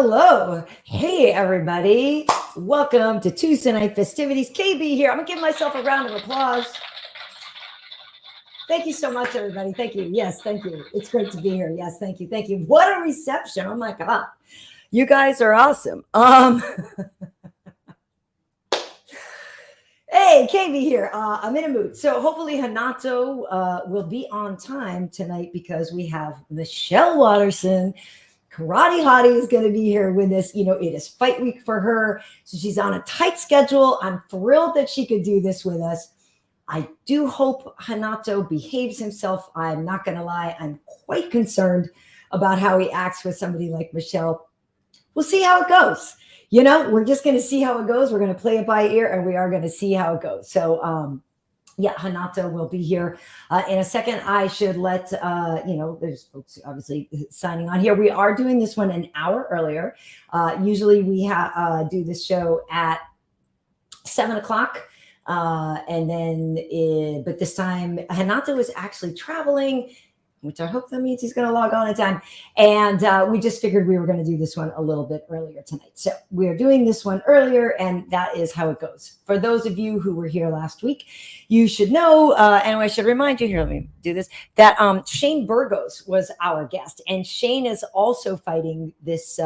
Hello. Hey, everybody. Welcome to Tuesday Night Festivities. KB here. I'm going to give myself a round of applause. Thank you so much, everybody. Thank you. Yes, thank you. It's great to be here. Yes, thank you. Thank you. What a reception. Oh, my God. You guys are awesome. Hey, KB here. I'm in a mood. So hopefully Renato will be on time tonight because we have Michelle Waterson. Karate Hottie is going to be here with us. You know, it is fight week for her. So she's on a tight schedule. I'm thrilled that she could do this with us. I do hope Renato behaves himself. I'm not going to lie. I'm quite concerned about how he acts with somebody like Michelle. We'll see how it goes. You know, we're just going to see how it goes. We're going to play it by ear and we are going to see how it goes. So, yeah, Renato will be here in a second. I should let, there's folks obviously signing on here. We are doing this one an hour earlier. Usually we do this show at 7 o'clock. But this time Renato is actually traveling, which I hope that means he's going to log on in time. And we just figured we were going to do this one a little bit earlier tonight. So we're doing this one earlier, and that is how it goes. For those of you who were here last week, you should know, and I should remind you here, let me do this, that Shane Burgos was our guest. And Shane is also fighting this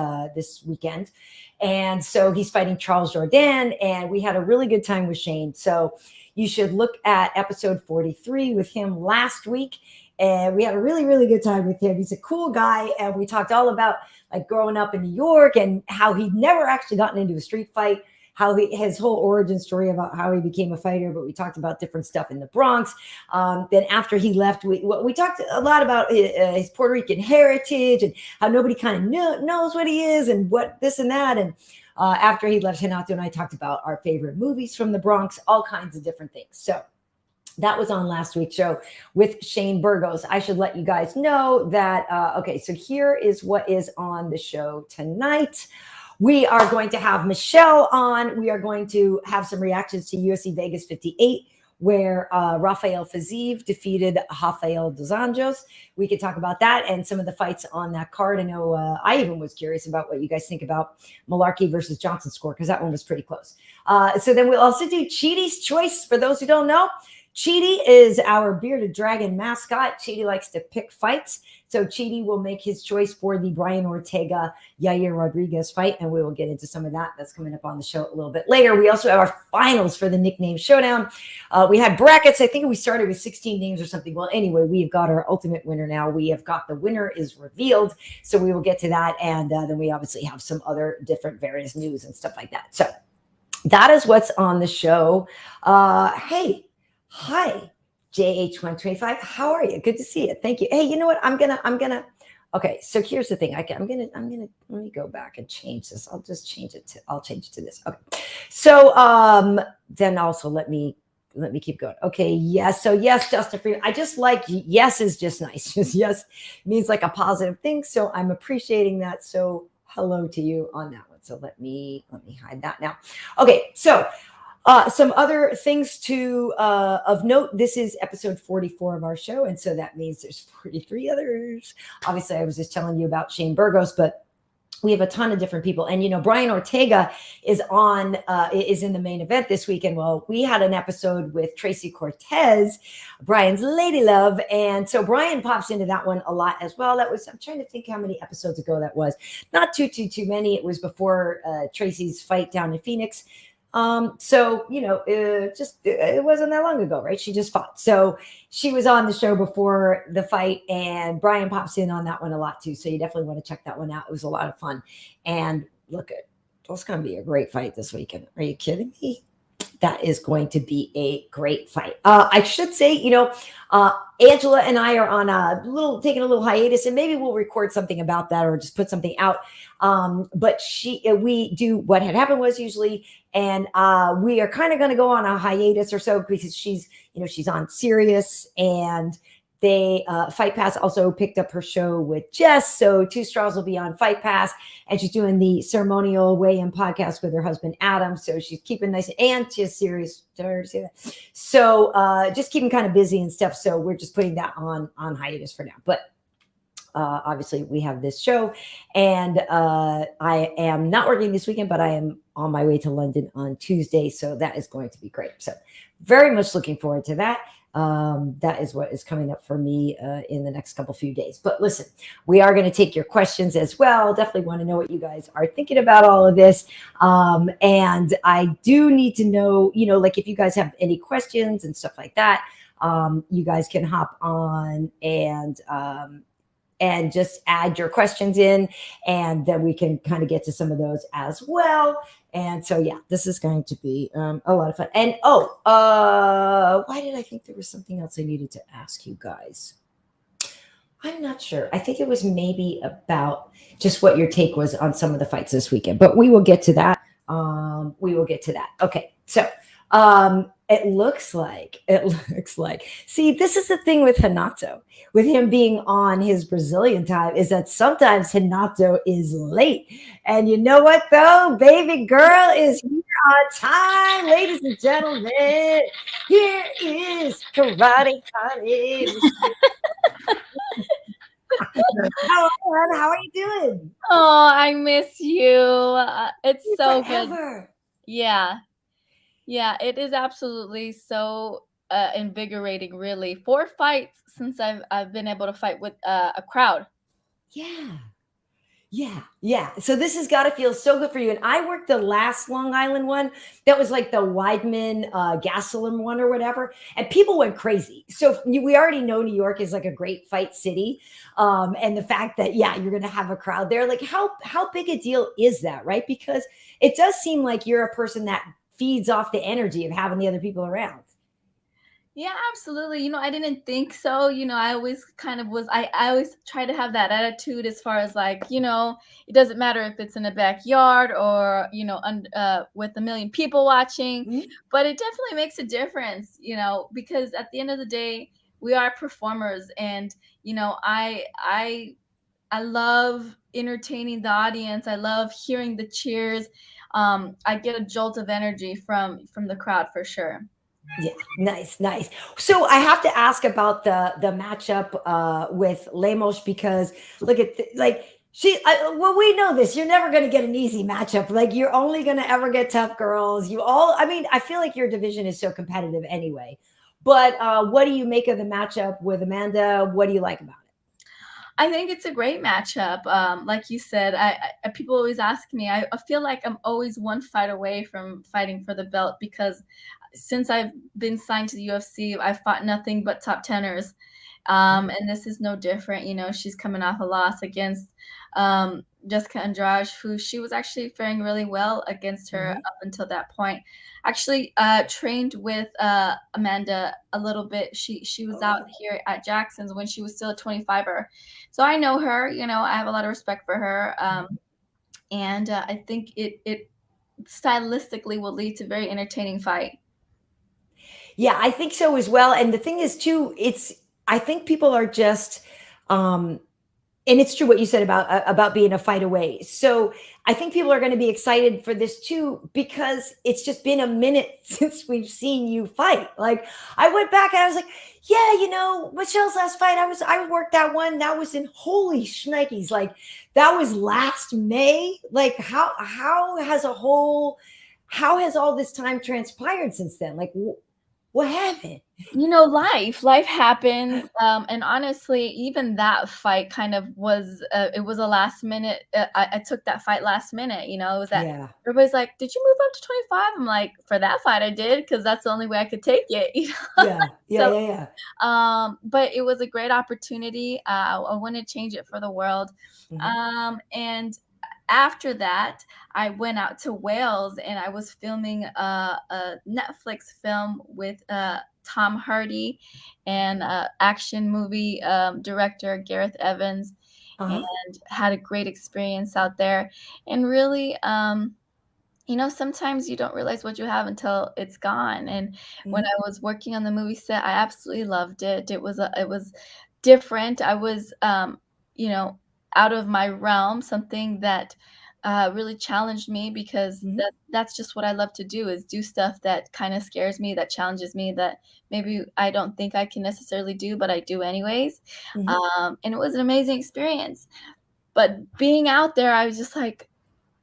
weekend. And so he's fighting Charles Jourdain, and we had a really good time with Shane. So you should look at episode 43 with him last week. And we had a really, really good time with him. He's a cool guy. And we talked all about like growing up in New York and how he'd never actually gotten into a street fight, how his whole origin story about how he became a fighter. But we talked about different stuff in the Bronx. Then after he left, we talked a lot about his Puerto Rican heritage and how nobody kind of knows what he is and what this and that. And after he left, Renato and I talked about our favorite movies from the Bronx, all kinds of different things. So that was on last week's show with Shane Burgos. I should let you guys know that, okay, so here is what is on the show tonight. We are going to have Michelle on. We are going to have some reactions to UFC Vegas 58, where Rafael Fiziev defeated Rafael dos Anjos. We could talk about that and some of the fights on that card. I know I even was curious about what you guys think about Malarkey versus Johnson score, because that one was pretty close. So then we'll also do Cheaty's Choice. For those who don't know, Cheaty is our bearded dragon mascot. Cheaty likes to pick fights. So Cheaty will make his choice for the Brian Ortega, Yair Rodriguez fight. And we will get into some of that. That's coming up on the show a little bit later. We also have our finals for the nickname showdown. We had brackets. I think we started with 16 names or something. Well, anyway, we've got our ultimate winner now. We have got the winner is revealed. So we will get to that. And then we obviously have some other different various news and stuff like that. So that is what's on the show. Hey. Hi, JH125. How are you? Good to see you. Thank you. Hey, you know what? I'm gonna. Okay, so here's the thing. I'm gonna. Let me go back and change this. I'll change it to this. Okay. So then also let me keep going. Okay. Yes. So yes, Justin Freeman. I just like yes is just nice. Just yes means like a positive thing. So I'm appreciating that. So hello to you on that one. So let me hide that now. Okay. So. Some other things of note. This is episode 44 of our show. And so that means there's 43 others. Obviously, I was just telling you about Shane Burgos, but we have a ton of different people. And, you know, Brian Ortega is in the main event this weekend. Well, we had an episode with Tracy Cortez, Brian's lady love. And so Brian pops into that one a lot as well. I'm trying to think how many episodes ago that was. Not too many. It was before Tracy's fight down in Phoenix. So, you know, it wasn't that long ago, right? She just fought. So she was on the show before the fight, and Brian pops in on that one a lot too. So you definitely want to check that one out. It was a lot of fun. And look, it's going to be a great fight this weekend. Are you kidding me? That is going to be a great fight. I should say, you know, Angela and I are on taking a little hiatus, and maybe we'll record something about that or just put something out. But we do what had happened was usually, and we are kind of going to go on a hiatus or so because she's on Sirius, and they Fight Pass also picked up her show with Jess. So Two Straws will be on Fight Pass, and she's doing the ceremonial weigh-in podcast with her husband, Adam. So she's keeping nice, and she's serious. Did I already say that? So just keeping kind of busy and stuff. So we're just putting that on hiatus for now. But obviously we have this show, and I am not working this weekend, but I am on my way to London on Tuesday, so that is going to be great. So very much looking forward to that. That is what is coming up for me in the next couple few days. But listen, we are going to take your questions as well. Definitely want to know what you guys are thinking about all of this. And I do need to know, like if you guys have any questions and stuff like that, you guys can hop on and just add your questions in, and then we can kind of get to some of those as well. And so, yeah, this is going to be a lot of fun. And why did I think there was something else I needed to ask you guys? I'm not sure. I think it was maybe about just what your take was on some of the fights this weekend, but we will get to that. Okay. So, it looks like, see, this is the thing with Renato, with him being on his Brazilian time, is that sometimes Renato is late. And you know what, though? Baby girl is here on time, ladies and gentlemen. Here is Karate Hottie. How are you doing? Oh, I miss you. It's so good. Forever. Yeah. Yeah, it is absolutely so invigorating, really. 4 fights since I've been able to fight with a crowd. Yeah. Yeah. So this has got to feel so good for you. And I worked the last Long Island one. That was like the Weidman Gastelum one or whatever. And people went crazy. So we already know New York is like a great fight city. And the fact that, yeah, you're going to have a crowd there. Like how big a deal is that, right? Because it does seem like you're a person that feeds off the energy of having the other people around. Yeah, absolutely. I didn't think so. I always kind of was, I always try to have that attitude as far as like, it doesn't matter if it's in a backyard or, with a million people watching, Mhm. but it definitely makes a difference, because at the end of the day, we are performers and, I love entertaining the audience. I love hearing the cheers. I get a jolt of energy from the crowd for sure. Yeah, nice. So I have to ask about the matchup with Lemos, because look at well, we know this. You're never going to get an easy matchup. Like you're only going to ever get tough girls. I mean, I feel like your division is so competitive anyway. But what do you make of the matchup with Amanda? What do you like about it? I think it's a great matchup. Like you said, I people always ask me. I feel like I'm always one fight away from fighting for the belt because since I've been signed to the UFC, I've fought nothing but top teners. And this is no different. She's coming off a loss against Jessica Andrade, who she was actually faring really well against her Mhm. up until that point. Actually, trained with Amanda a little bit. She was out Oh. here at Jackson's when she was still a 25er, so I know her. I have a lot of respect for her, and I think it stylistically will lead to a very entertaining fight. Yeah, I think so as well. And the thing is, too, I think people are just, and it's true what you said about being a fight away. So I think people are going to be excited for this too, because it's just been a minute since we've seen you fight. Like I went back and I was like, yeah, Michelle's last fight, I worked that one. That was in holy shnikes. Like that was last May. Like how has all this time transpired since then? Like what happened? Life happens, and honestly, even that fight kind of was it was a last minute. I took that fight last minute. It was that Yeah. everybody's like, "Did you move up to 25?" I'm like, "For that fight, I did because that's the only way I could take it." Yeah. Yeah. So, Yeah. Yeah. but it was a great opportunity. I wouldn't change it for the world. Mhm. And after that, I went out to Wales and I was filming a Netflix film with Tom Hardy and action movie director Gareth Evans, and Uh-huh. had a great experience out there. And really, sometimes you don't realize what you have until it's gone. And when Mhm. I was working on the movie set, I absolutely loved it. It was different. I was, you know, out of my realm, something that really challenged me because Mhm. that's just what I love to do, is do stuff that kind of scares me, that challenges me, that maybe I don't think I can necessarily do, but I do anyways. Mhm. And it was an amazing experience. But being out there, I was just like,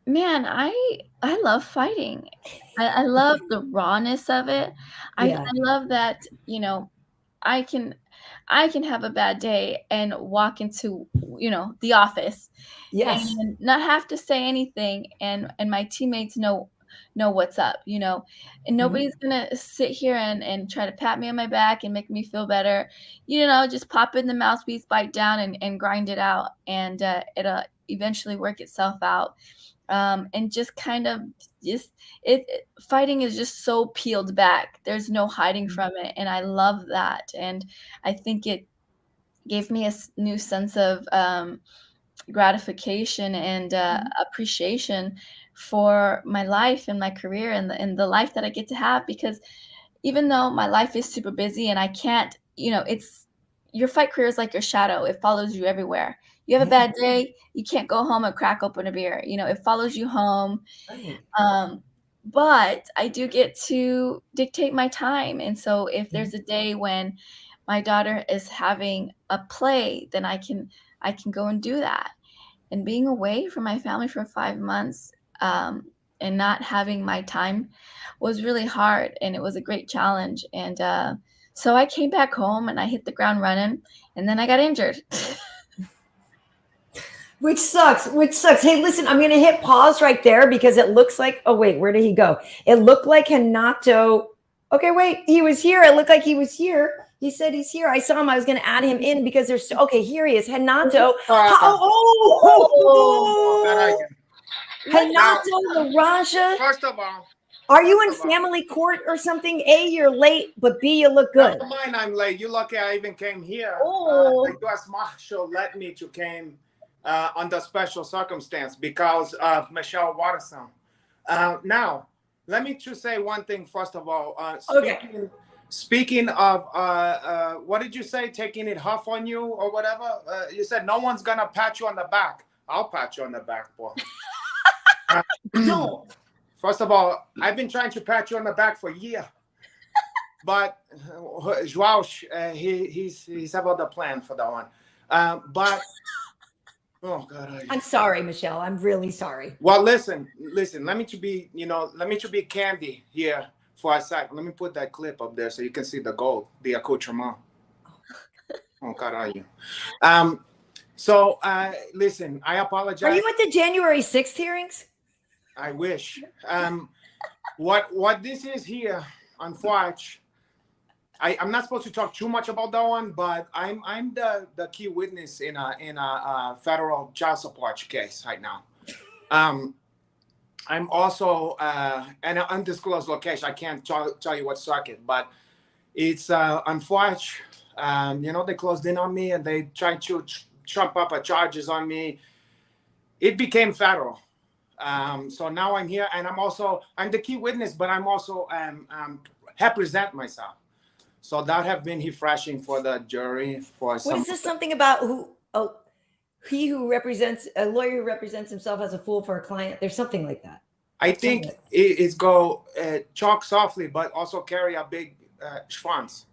man, I love fighting. I love the rawness of it. I Yeah. love that, I can I can have a bad day and walk into, the office Yes. and not have to say anything, and my teammates know what's up, and Mhm. nobody's gonna sit here and try to pat me on my back and make me feel better. Just pop in the mouthpiece, bite down, and grind it out, and it'll eventually work itself out. And just kind of just fighting is just so peeled back. There's no hiding Mhm. from it, and I love that. And I think it gave me a new sense of gratification and Mhm. appreciation for my life and my career and the life that I get to have. Because even though my life is super busy and I can't, it's your fight career is like your shadow. It follows you everywhere. You have a Yeah. bad day, you can't go home and crack open a beer. It follows you home. Right. Um, but I do get to dictate my time. And so if Mhm. there's a day when my daughter is having a play, then I can go and do that. And being away from my family for 5 months, and not having my time was really hard, and it was a great challenge. And so I came back home and I hit the ground running, and then I got injured. Which sucks. Which sucks. Hey, listen, I'm going to hit pause right there because it looks like, oh, wait, where did he go? It looked like Hanato. Okay, wait, he was here. It looked like he was here. He said he's here. I saw him. I was going to add him in because there's, okay, here he is. Hanato. Oh, Oh, Now, Renato Laranja. first of all, Are you in first of all, family court or something? A, you're late, but B, you look good. never mind, I'm late. You lucky I even came here. oh. The U.S. Marshal let me to came under special circumstance because of Michelle Waterson. Now, let me just say one thing first of all. Okay. Speaking of, what did you say? Taking it huff on you or whatever? You said no one's gonna pat you on the back. I'll pat you on the back, boy. Don't. First of all, I've been trying to pat you on the back for a year, but Joao, he's have other plan for that one. But oh God, I'm sorry, Michelle. I'm really sorry. well, listen. Let me to be, let me to be candy here for a second. Let me put that clip up there so you can see the gold, the accoutrement. Oh God, So listen, I apologize. Are you at the January 6th hearings? I wish. What this is here, unfortunately, I'm not supposed to talk too much about that one, but I'm the key witness in a federal child support case right now. I'm also in an undisclosed location. I can't tell you what circuit, but it's unfortunate. They closed in on me and they tried to trump up charges on me. It became federal. So now I'm here, and I'm the key witness, but I'm also represent myself. So that have been refreshing for the jury. What is this something about he who represents a lawyer who represents himself as a fool for a client? There's something like that. I think it's go chalk softly, but also carry a big schwanz.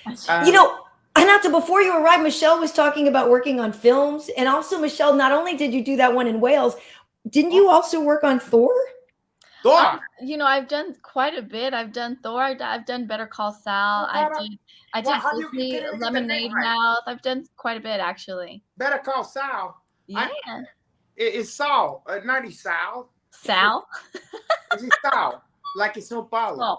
Hanato, before you arrived, Michelle was talking about working on films. And also, Michelle, not only did you do that one in Wales, didn't you also work on Thor? Thor. I've done quite a bit. I've done Thor. I've done Better Call Saul. I did Disney Lemonade Mouth. I've done quite a bit, actually. Better Call Saul. Yeah. It's Saul, not Sal. Sal. It's Sal, like it's São Paulo.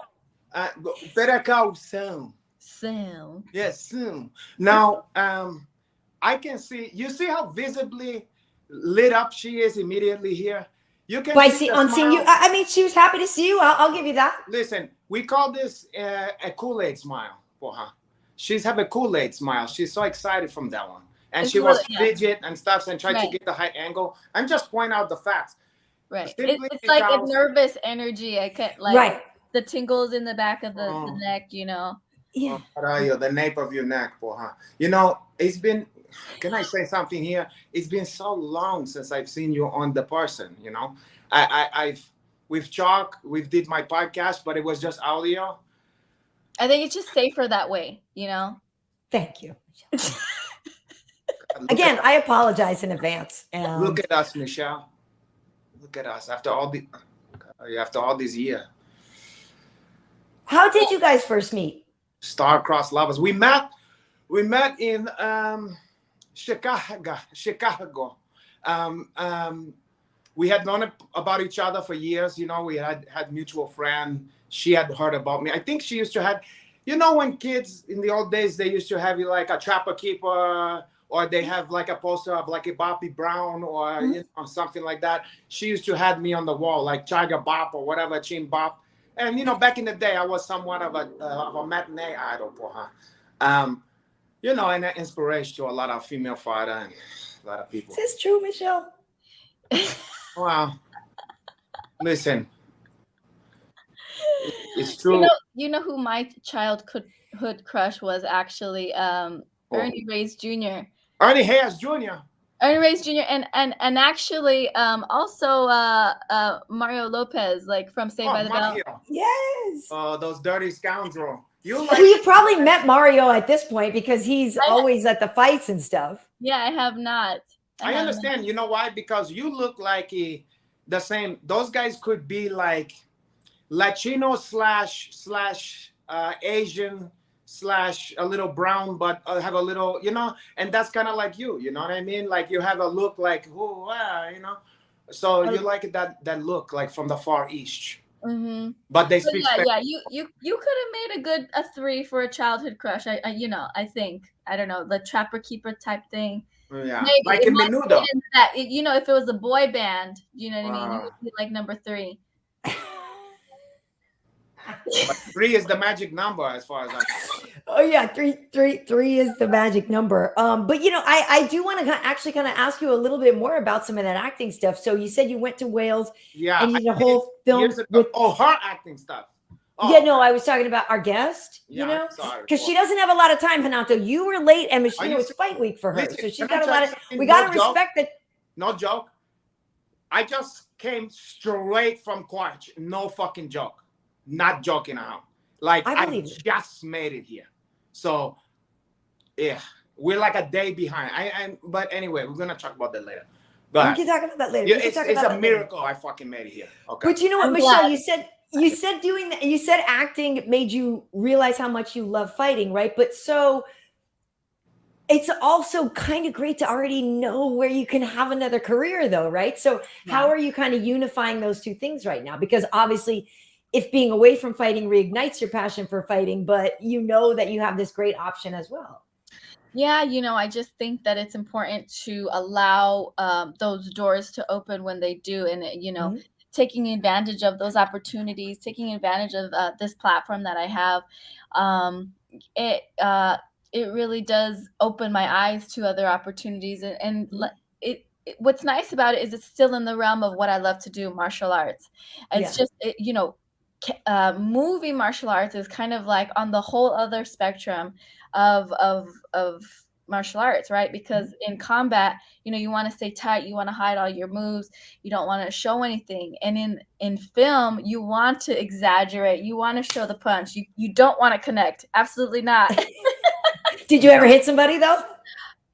Oh. Better Call Saul. Sal. Yes, soon. Now, I can see. You see how visibly lit up she is immediately here. You can see on seeing you. I mean, she was happy to see you. I'll give you that. Listen, we call this a Kool-Aid smile for her. She's have a Kool-Aid smile. She's so excited from that one, and she was fidget and stuff and tried to get the high angle. I'm just pointing out the facts. Right. It's like a nervous energy. I can't the tingles in the back of the neck. Yeah. The nape of your neck, for her. It's been can I say something here? It's been so long since I've seen you on the person. We've talked, we've did my podcast, but it was just audio. I think it's just safer that way, Thank you. Again, I apologize in advance. Look at us, Michelle. Look at us after all these years. How did you guys first meet? Star-crossed lovers. We met in Chicago. We had known about each other for years. We had mutual friend. She had heard about me. I think she used to have, when kids in the old days, they used to have like a trapper keeper, or they have like a poster of like a Bobby Brown or something like that. She used to have me on the wall, like Tiger Bop or whatever, Chin Bop. And, back in the day, I was somewhat of a matinee idol for her. And an inspiration to a lot of female fighter and a lot of people. Is this true, Michelle? Wow. Listen. It's true. You know who my childhood crush was actually? Ernie Reyes Jr. Ernie Reyes Jr. Ernie Reyes Jr. and actually also Mario Lopez, like from Saved by the Bell. Yes. Oh, those dirty scoundrels. You've probably met Mario at this point because he's always at the fights and stuff. Yeah, I have not. I understand. You know why? Because you look like the same. Those guys could be like Latino slash Asian / a little brown, but have a little, and that's kind of like you. You know what I mean? Like you have a look like, So you like that look like from the Far East. Mm-hmm. But they speak. Yeah. You could have made a 3 for a childhood crush. I think. I don't know, the trapper keeper type thing. Yeah, maybe like in Menudo. If it was a boy band, you know what I mean? It would be like number 3. But 3 is the magic number as far as I know. Oh yeah, three is the magic number. But I do want to actually kind of ask you a little bit more about some of that acting stuff. So you said you went to Wales, yeah, and you did a whole film with her acting stuff. Yeah, no, I was talking about our guest. Yeah, because she doesn't have a lot of time, Renato. You were late, and it was fight week for her, so she's got a lot of. We got to respect that. No joke. I just came straight from Quarch. No fucking joke. Not joking around. Like I just made it here. So yeah, we're like a day behind. But anyway, we're gonna talk about that later. We can talk about that later. Yeah, it's a miracle I fucking made it here. Okay. But you know what, Michelle, you said doing that. You said acting made you realize how much you love fighting, right? But so it's also kind of great to already know where you can have another career, though, right? So how are you kind of unifying those two things right now? Because obviously, if being away from fighting reignites your passion for fighting, but you know that you have this great option as well. Yeah, I just think that it's important to allow those doors to open when they do. And, taking advantage of those opportunities, taking advantage of this platform that I have, it really does open my eyes to other opportunities. And what's nice about it is it's still in the realm of what I love to do, martial arts. It's just, movie martial arts is kind of like on the whole other spectrum of martial arts, right? Because in combat, you want to stay tight, you want to hide all your moves, you don't want to show anything. And in film, you want to exaggerate, you want to show the punch, you don't want to connect. Absolutely not. Did you ever hit somebody though?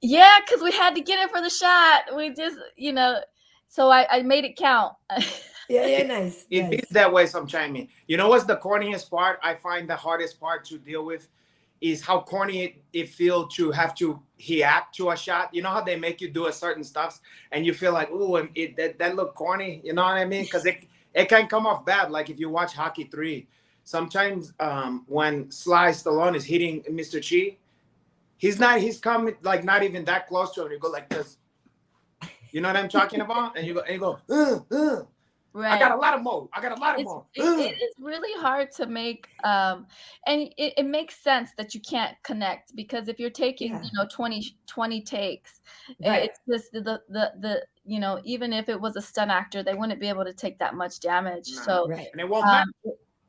Yeah, because we had to get it for the shot. We just, so I made it count. Yeah, nice. It is that way sometimes. You know what's the corniest part? I find the hardest part to deal with is how corny it feels to have to react to a shot. You know how they make you do a certain stuff and you feel like, ooh, that look corny. You know what I mean? Because it can come off bad. Like if you watch Hockey 3, sometimes when Sly Stallone is hitting Mr. Chi, he's coming like not even that close to him. You go like this. You know what I'm talking about? And you go, Right. I got a lot of more. It is really hard to make, and it makes sense that you can't connect because if you're taking, 20 takes, it's just the even if it was a stunt actor, they wouldn't be able to take that much damage. No. So, and it won't matter.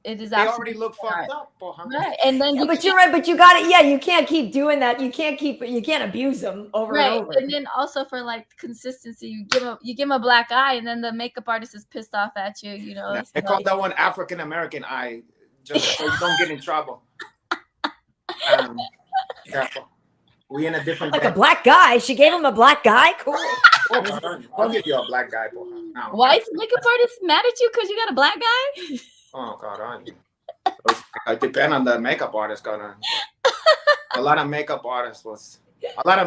it is They already absolutely look fucked art. up, porra. Right, and then Yeah, but you're right. But you got it. Yeah, you can't keep doing that. You can't abuse them over and right, over. and then also for like consistency, you give him a black eye, and then the makeup artist is pissed off at you. You know, Yeah, so I call that one African American eye, just so you don't get in trouble. Careful. We in a different Like day. a black guy. She gave him a black guy. Cool. Oh, I'll give you a black guy, porra. No. why is the makeup artist mad at you because you got a black guy? Oh God, it depends on the makeup artist. A lot of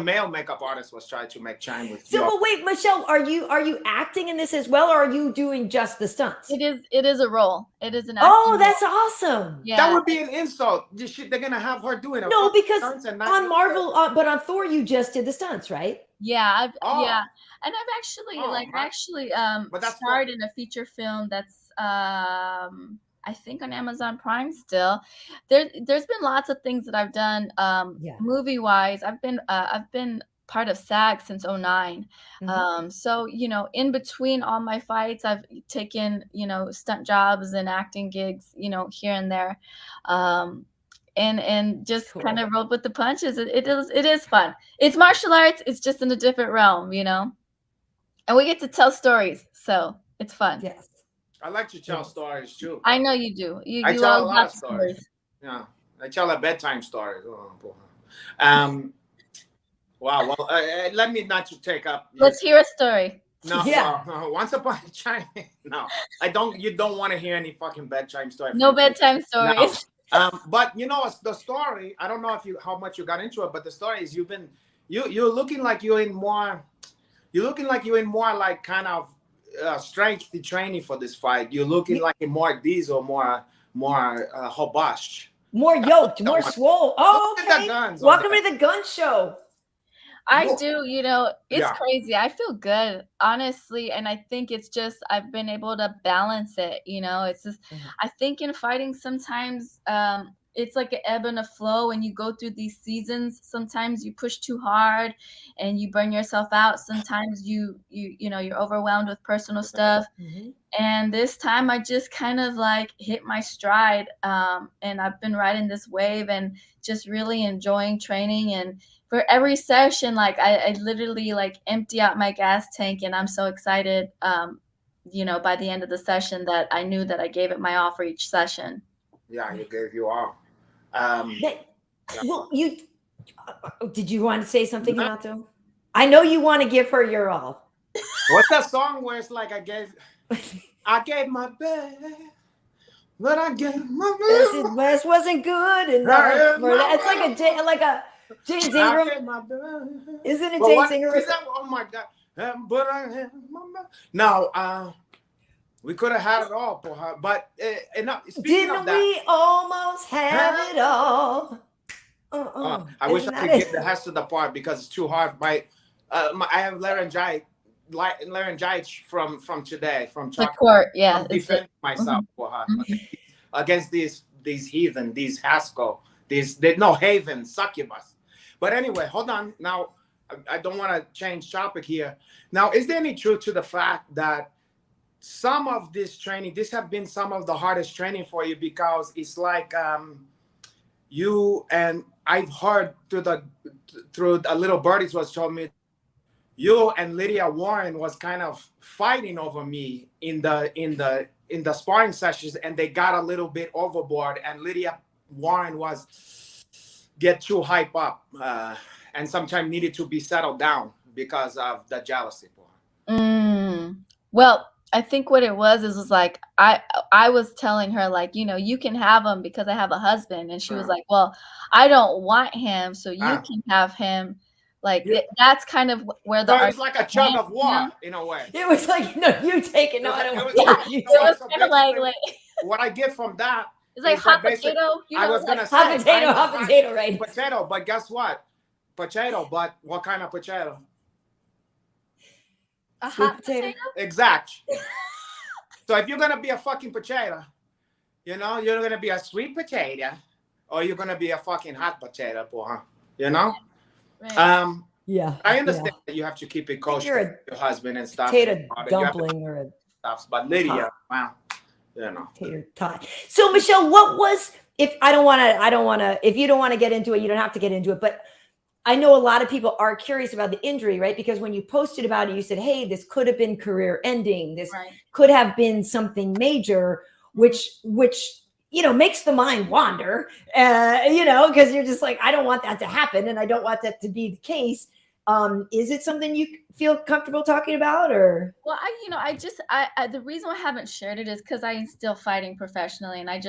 male makeup artists was trying to make chime with So, you. but wait, Michelle, are you acting in this as well, or are you doing just the stunts? It is a role. It is an Oh, acting that's role. awesome. Yeah. That would be an insult. They're gonna have her doing it. No, because and not on Marvel, but on Thor, you just did the stunts, right? Yeah, Oh. yeah, and I've actually But that's starred in a feature film that's I think on Amazon Prime still. There's been lots of things that I've done Yeah. movie wise. I've been part of SAG since 09. Mhm. So, you know, in between all my fights, I've taken, you know, stunt jobs and acting gigs, you know, here and there. And just Cool. kind of rolled with the punches. It is fun. It's martial arts. It's just in a different realm, you know. And we get to tell stories, so it's fun. Yes. I like to tell stories too. I know you do. You I do tell all a lot about of stories. Yeah, I tell a bedtime story. Wow. Well, let me not to take up. Let's hear a story. No, Yeah. Once upon a time. No, I don't. You don't want to hear any fucking bedtime story. No bedtime stories. No. But you know the story. I don't know how much you got into it, but the story is you're looking like you're in more. You're looking like you're in more like kind of strength training for this fight. You're looking like in more diesel, more hobash. More yoked, more swole. Oh, Look at the okay. guns on Welcome that. to the gun show. I do, you know, it's Yeah. crazy. I feel good, honestly. And I think it's just, I've been able to balance it, you know, it's just, I think in fighting sometimes, it's like an ebb and a flow when you go through these seasons. Sometimes you push too hard and you burn yourself out. Sometimes you know, you're overwhelmed with personal stuff. And this time I just kind of like hit my stride. And I've been riding this wave and just really enjoying training. And for every session, like I literally like empty out my gas tank, and I'm so excited, you know, by the end of the session that I knew that I gave it my all for each session. Yeah, you gave you all. Well, did you want to say something, Renato? I know you want to give her your all. What's that song where it's like I gave my best, but I gave my best. West wasn't good enough. It's like a James Ingram. Isn't it James Ingram? Oh my God! But I have my best. No, we could have had it all for her, but didn't we almost have it all? I wish I could get the rest of the part because it's too hard. I have laryngitis from today, from the court. Yeah, I'm defending myself for her against these heathen, these Haskell, Haven, succubus. But anyway, hold on. Now, I don't want to change topic here. Now, is there any truth to the fact that some of this training, this have been some of the hardest training for you because it's like you, and I've heard through a little birdies was told me, you and Lydia Warren was kind of fighting over me in the sparring sessions, and they got a little bit overboard, and Lydia Warren was get too hype up and sometimes needed to be settled down because of the jealousy for her. Well, I think what it was like I was telling her, like, you know, you can have him because I have a husband, and she was like, well, I don't want him, so you can have him. Like that's kind of where the it's like a chug of water in a way. It was like, no, you take it. No, I don't want you. It was kind of like what I get from that. It's like hot potato. You know, I was gonna say hot potato, right? Potato, but guess what? Potato, but what kind of potato? A hot potato? Exactly. So if you're gonna be a fucking potato, you know, you're gonna be a sweet potato, or you're gonna be a fucking hot potato, you know? Right. Yeah. I understand that you have to keep it kosher with your husband and stuff. Potato dumpling or stuff. But Lydia, wow. you know. Tater tot. So Michelle, what was, if I don't want to, if you don't want to get into it, you don't have to get into it, but I know a lot of people are curious about the injury, right? Because when you posted about it, you said, hey, this could have been career ending. This could have been something major, which, makes the mind wander, because you're just like, I don't want that to happen. And I don't want that to be the case. Is it something you feel comfortable talking about, or? Well, I the reason I haven't shared it is because I'm still fighting professionally, and I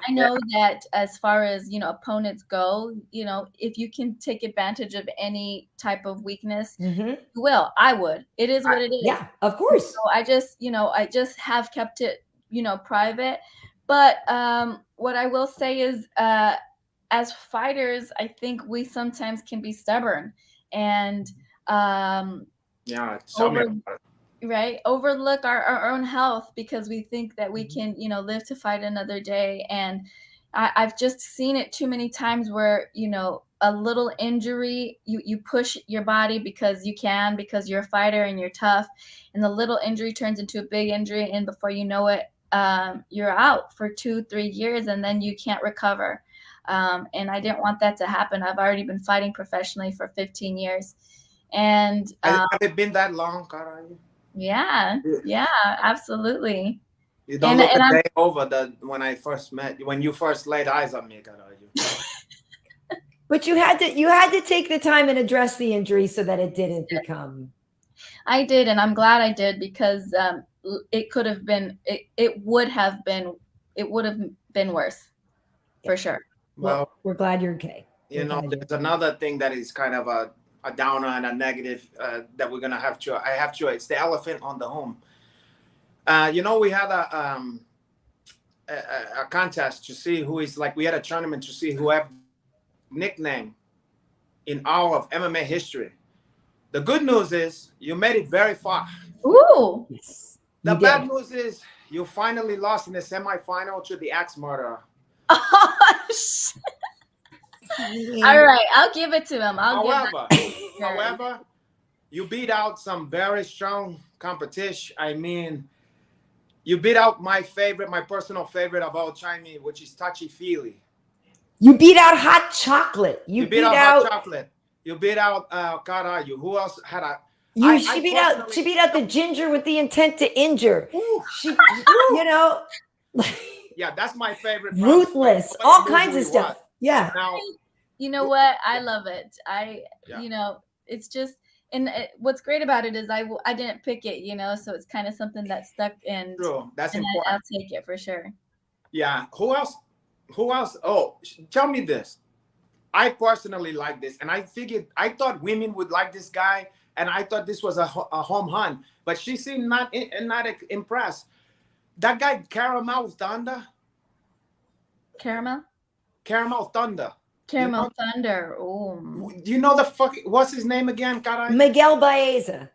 know that as far as opponents go, if you can take advantage of any type of weakness, you will. I would. It is what it is. Yeah, of course. So I just have kept it private. But what I will say is, as fighters, I think we sometimes can be stubborn and overlook our own health because we think that we can live to fight another day. And I've just seen it too many times where a little injury, you push your body because you're a fighter and you're tough, and the little injury turns into a big injury, and before you know it, you're out for 2-3 years, and then you can't recover. And I didn't want that to happen. I've already been fighting professionally for 15 years. And has it been that long, Karyn? Yeah, absolutely. You don't look a day over when I first met you, when you first laid eyes on me, Karyn. But you had to take the time and address the injury so that it didn't become. I did, and I'm glad I did, because it could have been, it would have been worse, for sure. Well, we're glad you're okay. There's another thing that is kind of a downer and a negative that we're gonna have to. It's the elephant on the home. We had a contest to see who is, like, we had a tournament to see who have nickname in all of MMA history. The good news is you made it very far. Ooh. Yes. The bad news is you finally lost in the semifinal to the axe murderer. Oh, shit. All right, I'll give it to him. However, you beat out some very strong competition. I mean, you beat out my personal favorite of all time, which is Touchy Feely. You beat out Hot Chocolate. You beat out Hot Chocolate. You beat out Karayu. Who else had a? She beat out the ginger with the intent to injure. She, yeah, that's my favorite. Ruthless, all kinds of stuff. Yeah. Now, you know what? I love it. It's just, and what's great about it is I didn't pick it, so it's kind of something that stuck in. True, that's important. I'll take it for sure. Yeah. Who else? Oh, tell me this. I personally like this, and I thought women would like this guy, and I thought this was a home run, but she seemed not impressed. That guy, Caramel Thunder. Caramel Thunder. Caramel Thunder. Oh. Do you know what's his name again, Karyn? Miguel Baeza.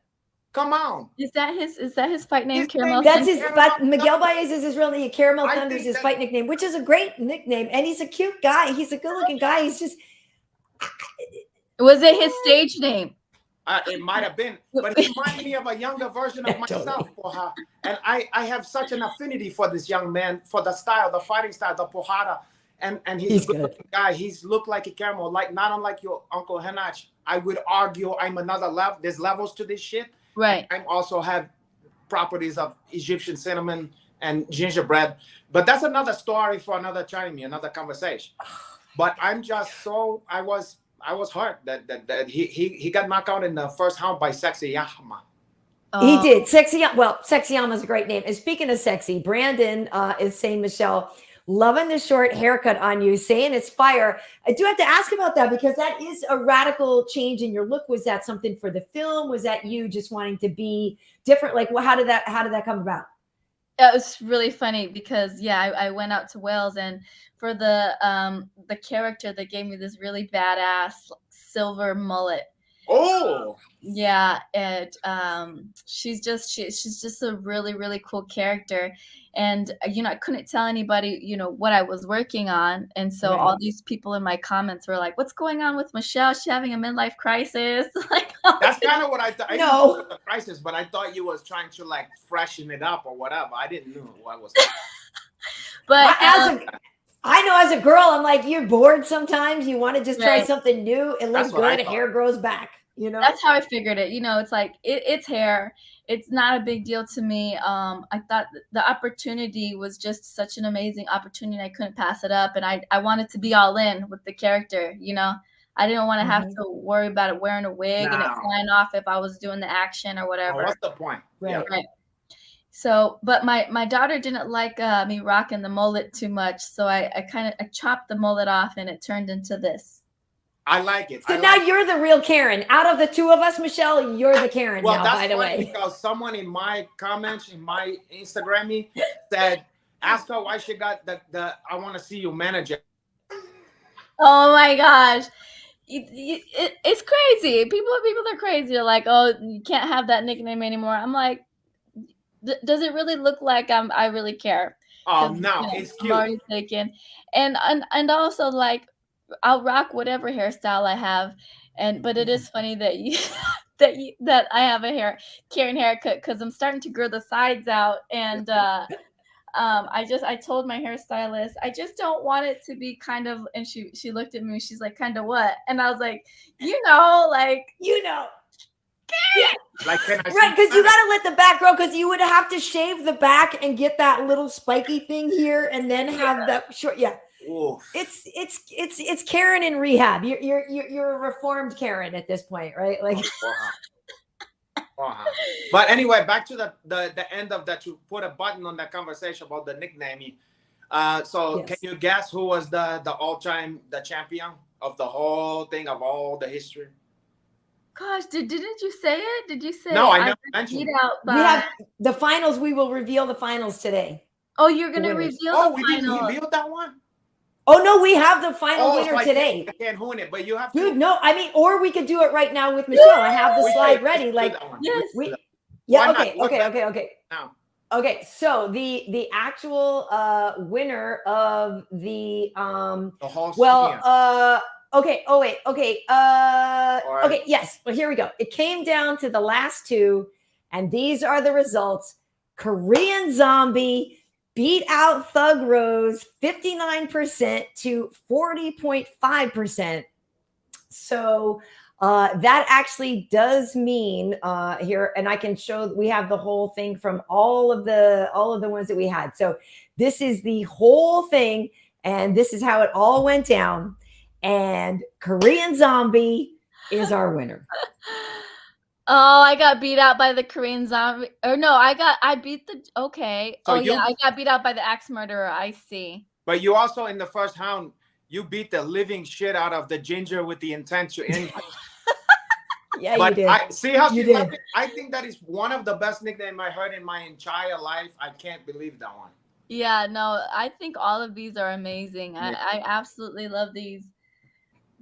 Come on. Is that his fight name? Caramel. That's his. But Miguel Baeza is his real name. Caramel Thunder is his fight nickname, which is a great nickname, and he's a cute guy. He's a good-looking guy. He's just. Was it his stage name? It might have been, but it reminded me of a younger version of myself, Pohara. And I have such an affinity for this young man, for the style, the fighting style, the Pohara. And he's a good guy. He's looked like a caramel, like not unlike your Uncle Henach. I would argue I'm another level. There's levels to this shit. Right. I also have properties of Egyptian cinnamon and gingerbread. But that's another story for another time, another conversation. But I'm just I was hurt that he got knocked out in the first round by Sexy Yama. He did. Sexy Yama is a great name. And speaking of sexy, Brandon is saying, Michelle, loving the short haircut on you, saying it's fire. I do have to ask about that because that is a radical change in your look. Was that something for the film? Was that you just wanting to be different? Like, how did that come about? It was really funny because I went out to Wales, and for the character, they gave me this really badass silver mullet. Oh yeah, and she's just a really, really cool character. And I couldn't tell anybody what I was working on, and so all these people in my comments were like, "What's going on with Michelle? She's having a midlife crisis." Like, that's kind of what I thought. I didn't know the crisis, but I thought you was trying to like freshen it up or whatever. I didn't know what was. But I know as a girl, I'm like, you're bored sometimes. You want to just try Right. something new. It looks That's what I good. thought. Hair grows back. You know, that's how I figured it. You know, it's like it's hair. It's not a big deal to me. I thought the opportunity was just such an amazing opportunity. I couldn't pass it up, and I wanted to be all in with the character. You know, I didn't want to have to worry about it wearing a wig and it No. flying off if I was doing the action or Oh, whatever. what's the point? Right. Yeah. Right. So, but my daughter didn't like me rocking the mullet too much, so I chopped the mullet off, and it turned into this. I like it. So I now like you're the real Karyn. Out of the two of us, Michelle, you're the Karyn Well, now, that's by the funny way. because someone in my comments, in my Instagram, said, ask her why she got the I want to see you manager. Oh my gosh. It's crazy. People are crazy. They're like, oh, you can't have that nickname anymore. I'm like, does it really look like I really care? Oh, 'Cause, no, you know, it's I'm cute. already taken. And also, like, I'll rock whatever hairstyle I have. But it is funny that you that I have a Karyn haircut, because I'm starting to grow the sides out. And I told my hairstylist, I just don't want it to be kind of, and she looked at me, she's like, kind of what? And I was like, like, Yeah. Like, can I Right, see because you that? got to let the back grow, because you would have to shave the back and get that little spiky thing here, and then have that short. Yeah, Oof. it's Karyn in rehab. You're a reformed Karyn at this point, right? Like, But anyway, back to the end of that. You put a button on that conversation about the nicknaming. So Yes. can you guess who was the all-time champion of the whole thing, of all the history? gosh, didn't you say it? Did you say No, I never got mentioned beat it. out we by? have the finals. We will reveal the finals today. Oh, you're gonna winners. reveal Oh, the we didn't final. reveal that one? Oh no, we have the final Oh, winner so I today. can't win it, but you have Dude, to. no, I mean, or we could do it right now with Michelle. I have the We slide should ready. do Like, that one. Yes. We should do that. yeah, Why not? okay, What better okay. now? Okay, so the actual winner of the The whole well senior. okay, oh wait, okay, Or- okay, yes, well here we go. It came down to the last two, and these are the results. Korean Zombie beat out Thug Rose 59% to 40.5%. So that actually does mean here, and I can show we have the whole thing from all of the ones that we had. So this is the whole thing, and this is how it all went down. And Korean Zombie is our winner. Oh, I got beat out by the Korean Zombie. Or no, I beat the okay. So yeah, I got beat out by the axe murderer. I see. But you also, in the first round, you beat the living shit out of the ginger with the intent to injure. Yeah, But you did. I see how You she loved did. it. I think that is one of the best nicknames I heard in my entire life. I can't believe that one. Yeah, no, I think all of these are amazing. Yeah. I absolutely love these.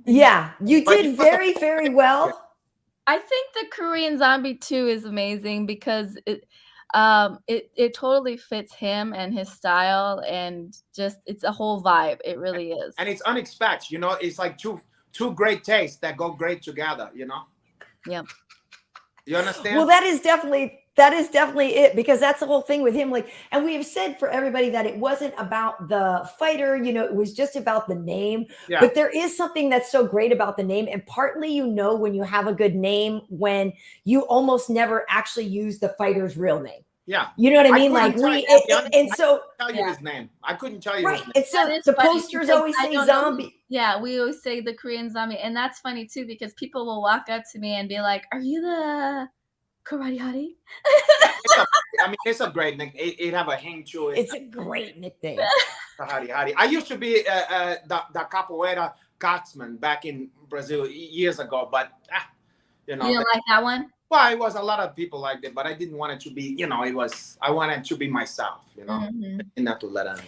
Yeah, you But did very, very well. I think the Korean Zombie 2 is amazing because it totally fits him and his style, and just it's a whole vibe. It really is. And it's unexpected, you know. It's like two great tastes that go great together, you know. Yep. You understand? Well, that is definitely it, because that's the whole thing with him. Like, and we have said for everybody that it wasn't about the fighter, you know, it was just about the name. Yeah. But there is something that's so great about the name. And partly, you know, when you have a good name, when you almost never actually use the fighter's real name. Yeah. You know what I mean? couldn't Like tell you- and so tell you his name. I couldn't tell you right. his name. And so That is the funny posters because always I say don't know who- zombie. Yeah, we always say the Korean Zombie, and that's funny too because people will walk up to me and be like, "Are you the Karate Hottie?" It's a great nickname. It have a hang to it. It's a great nickname. Hottie. I used to be the capoeira coxman back in Brazil years ago, but you know, You don't like that one? well, it was a lot of people liked it, but I didn't want it to be, you know, I wanted to be myself, you know, Mhm. and not to let on.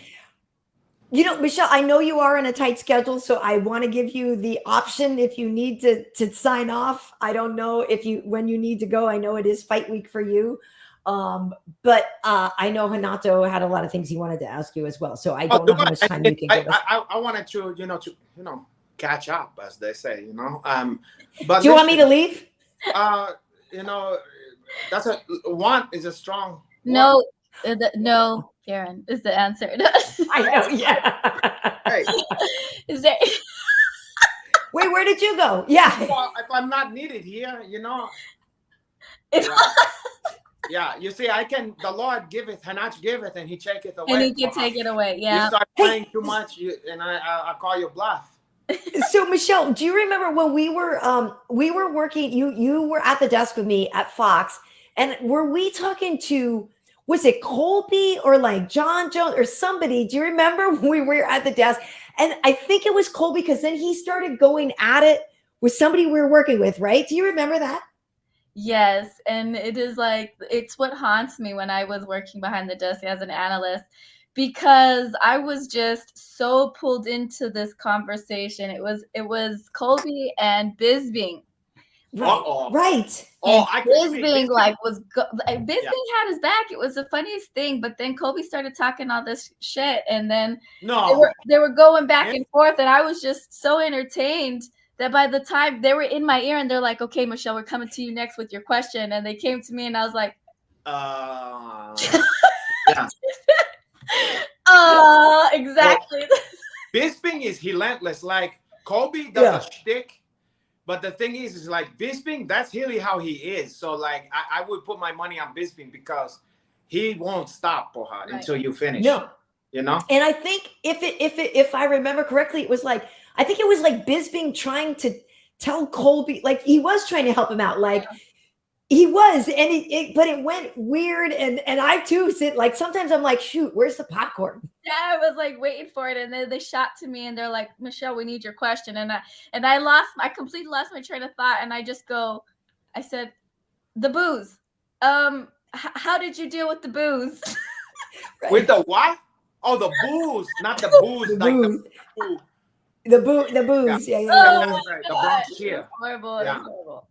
You know, Michelle, I know you are in a tight schedule, so I want to give you the option if you need to sign off. I don't know when you need to go. I know it is fight week for you. But I know Renato had a lot of things he wanted to ask you as well. So I don't know how much time you can give us. I wanted to, catch up, as they say, you know. But Do you want me to leave? You know, that's one is a strong. No, no. Karyn is the answer. I know, yeah. Hey, Is there? Wait, where did you go? Yeah. well, if I'm not needed here, you know. If- Yeah, you see, the Lord giveth, Hanach giveth, and he taketh away. And he can take it away. You Yeah. start praying too much, and I call you bluff. So Michelle, do you remember when we were working, you were at the desk with me at Fox, and were we talking to, was it Colby or like John Jones or somebody? Do you remember when we were at the desk? And I think it was Colby, because then he started going at it with somebody we were working with, right? Do you remember that? Yes, and it is like, it's what haunts me when I was working behind the desk as an analyst, because I was just so pulled into this conversation. It was Colby and Bisbing. Uh-oh. Right. Oh, I could see Bisbing Bisbing. Bisbing had his back. It was the funniest thing. But then Colby started talking all this shit, and then No. they were going back and forth, and I was just so entertained that by the time they were in my ear, and they're like, "Okay, Michelle, we're coming to you next with your question," and they came to me, and I was like, Yeah. Exactly. Bisping is relentless. Like Kobe does a shtick, but the thing is like Bisping, that's really how he is. So like I would put my money on Bisping because he won't stop, Poha, until you finish. No. You know? And I think if I remember correctly, it was like, I think it was like Bisping trying to tell Colby, like he was trying to help him out. Like he was, and but it went weird. And I too sit, like, sometimes I'm like, shoot, where's the popcorn? Yeah, I was like waiting for it, and then they shot to me, and they're like, "Michelle, we need your question." And I completely lost my train of thought, and I said, "The booze. How did you deal with the booze?" Right. With the what? Oh, the booze, not the booze. The like booze. The booze. Yeah. Oh, right. The Bronx cheer. Horrible. Yeah. Horrible.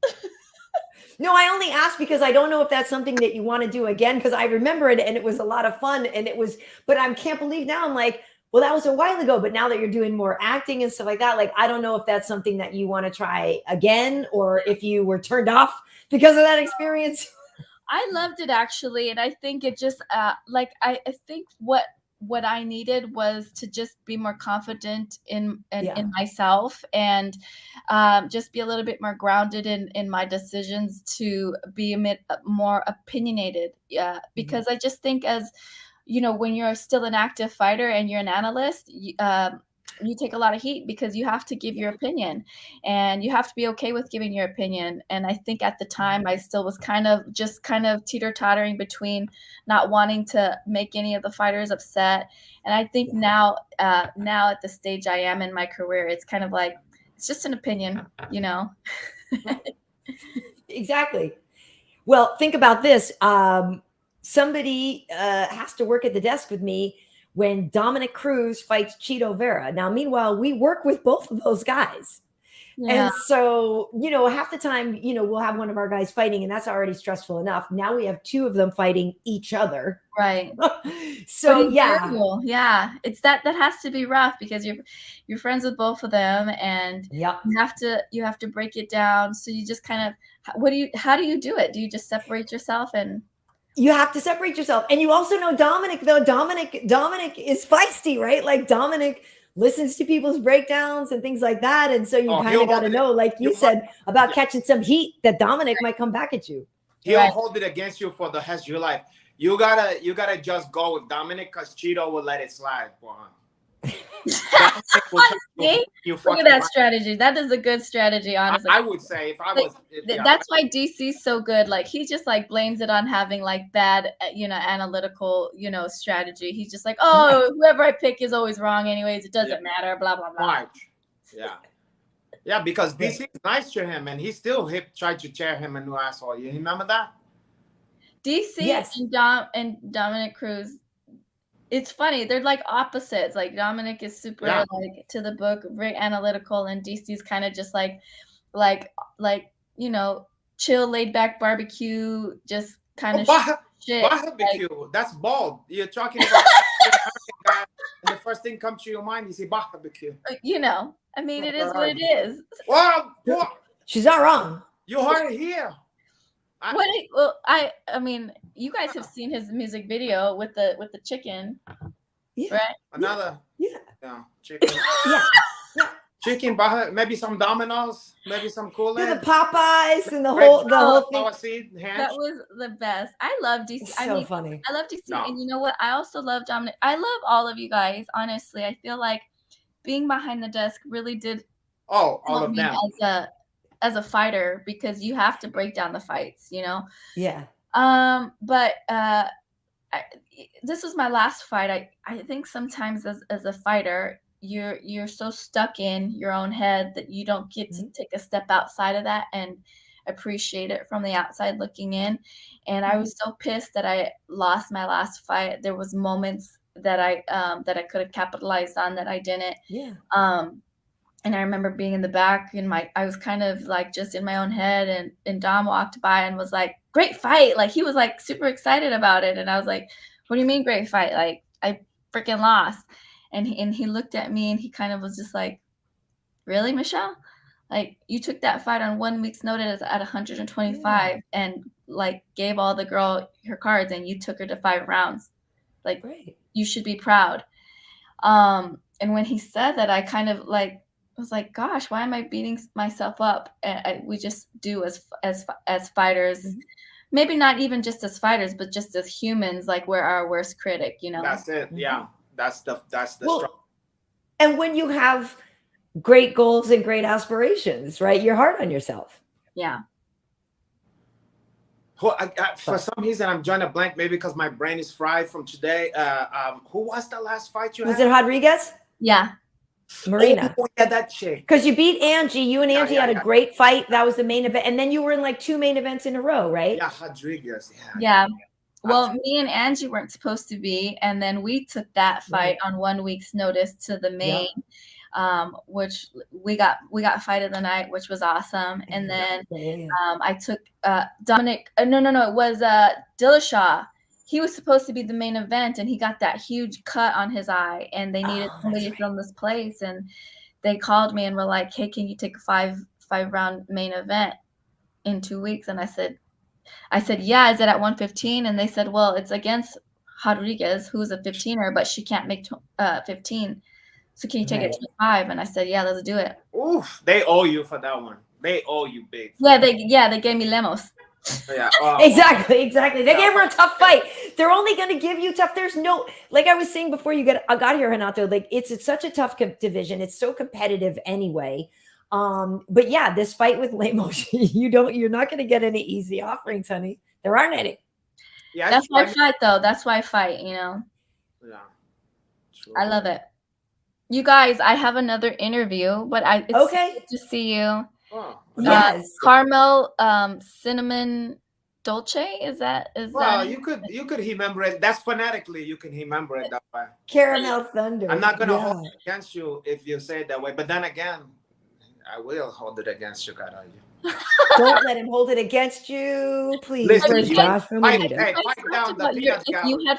No, I only asked because I don't know if that's something that you want to do again, because I remember it and it was a lot of fun, and it was, but I can't believe now, I'm like, well, that was a while ago, but now that you're doing more acting and stuff like that, like, I don't know if that's something that you want to try again, or if you were turned off because of that experience. I loved it, actually, and I think it just like I think what I needed was to just be more confident in myself, and just be a little bit more grounded in my decisions, to be a bit more opinionated. Yeah, because I just think, as you know, when you're still an active fighter and you're an analyst, you take a lot of heat because you have to give your opinion, and you have to be okay with giving your opinion. And I think at the time I still was kind of teeter-tottering between not wanting to make any of the fighters upset. And I think now at the stage I am in my career, it's kind of like, it's just an opinion, you know? Exactly. Well, think about this. Somebody has to work at the desk with me when Dominic Cruz fights Chito Vera. Now, meanwhile, we work with both of those guys. Yeah. And so, you know, half the time, you know, we'll have one of our guys fighting, and that's already stressful enough. Now we have two of them fighting each other. Right. So yeah. Terrible. Yeah. It's that has to be rough, because you're friends with both of them, and you have to break it down. So you just kind of, how do you do it? Do you just separate yourself? And you have to separate yourself. And you also know Dominic, though. Dominic is feisty, right? Like Dominic listens to people's breakdowns and things like that. And so you kind of got to know, like you said, about catching some heat, that Dominic might come back at you. He'll hold it against you for the rest of your life. You gotta just go with Dominic, because Chito will let it slide for him. Look at that strategy. That is a good strategy, honestly. I would say, if I was, that's why DC's so good. Like, he just like blames it on having like bad, analytical, strategy. He's just like, oh, whoever I pick is always wrong anyways. It doesn't matter. Blah blah blah. Yeah, because DC is nice to him, and he still tried to tear him a new asshole. You remember that? DC and Dominic Cruz. It's funny. They're like opposites. Like, Dominic is super like to the book, very analytical, and DC's kind of just like chill, laid back barbecue, just kind of shit. Barbecue. Like, that's bald. You're talking about guy, and the first thing comes to your mind is barbecue. I mean, it is what it is. Well, she's not wrong. You heard it here. Well, I mean, you guys have seen his music video with the chicken, Yeah. right? Another. Yeah. Yeah. Chicken. Yeah. Yeah. Chicken, maybe some Domino's, maybe some Kool-Aid. Yeah, the Popeyes and the Red whole thing. flour seed, ham. That was the best. I love DC. It's I so mean, funny. I love DC, No. and you know what? I also love Dominic. I love all of you guys. Honestly, I feel like being behind the desk really did Oh, all help of me them. as a fighter, because you have to break down the fights, you know. Yeah. But this was my last fight. I think sometimes as a fighter, you're so stuck in your own head that you don't get to take a step outside of that and appreciate it from the outside looking in. And I was so pissed that I lost my last fight. There was moments that I could have capitalized on that I didn't. Yeah. And I remember being in the back and I was kind of like just in my own head, and Dom walked by and was like, "Great fight." Like he was like super excited about it. And I was like, "What do you mean great fight? Like I freaking lost." And he looked at me and he kind of was just like, "Really, Michelle? Like you took that fight on 1 week's notice at 125 and like gave all the girl her cards and you took her to 5 rounds. Like you should be proud." And when he said that, I kind of like was like, "Gosh, why am I beating myself up?" And we just do as fighters, maybe not even just as fighters, but just as humans. Like we're our worst critic, you know. That's it. Yeah, that's the struggle. And when you have great goals and great aspirations, right? You're hard on yourself. Yeah. For some reason, I'm drawing a blank. Maybe because my brain is fried from today. Who was the last fight you had? Was it Rodriguez? Yeah. Marina. Oh, yeah, that chick. Because you beat Angie. You and Angie had a great fight. That was the main event. And then you were in like 2 main events in a row, right? Yeah, Rodriguez. Yeah. Well, me and Angie weren't supposed to be. And then we took that fight on 1 week's notice to the main, which we got fight of the night, which was awesome. And then I took Dominic. No. It was Dillashaw. He was supposed to be the main event, and he got that huge cut on his eye, and they needed somebody to film this place, and they called me and were like, "Hey, can you take a five round main event in 2 weeks?" And I said, "Yeah, is it at 115?" And they said, "Well, it's against Rodriguez, who's a 15er, but she can't make 15. So can you take it to 5?" And I said, "Yeah, let's do it." Oof, they owe you for that one. They owe you big. Yeah, they gave me lemos. Yeah, exactly. They gave her a tough fight. They're only going to give you tough. There's no, like I was saying before I got here, Renato, like it's such a tough division. It's so competitive anyway. But yeah, this fight with Lemos, you're not going to get any easy offerings, honey. There aren't any. Yeah, that's why I fight though. That's why I fight, you know. Yeah. True. I love it. You guys, I have another interview, but it's good to see you. Oh, yes. Caramel cinnamon dolce, is that you could remember it. That's phonetically you can remember it that way. Caramel thunder. I'm not gonna hold it against you if you say it that way, but then again, I will hold it against you, Karyn. Don't let him hold it against you, please. Listen, if you had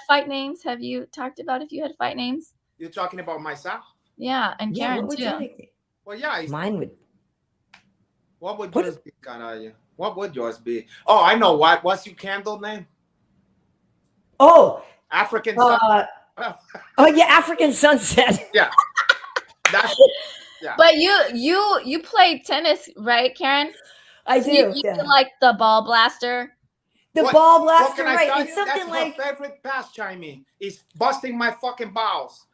fight names, have you talked about if you had fight names? You're talking about myself? Yeah, and Karyn too. Well, yeah. Mine would. What would yours be, Karyn? What would yours be? Oh, I know what. What's your candle name? Oh, African Sunset. Oh yeah, African Sunset. Yeah. Yeah. But you play tennis, right, Karyn? I do. You like the ball blaster. Ball blaster, right? It's something that's my favorite pastime is busting my fucking balls.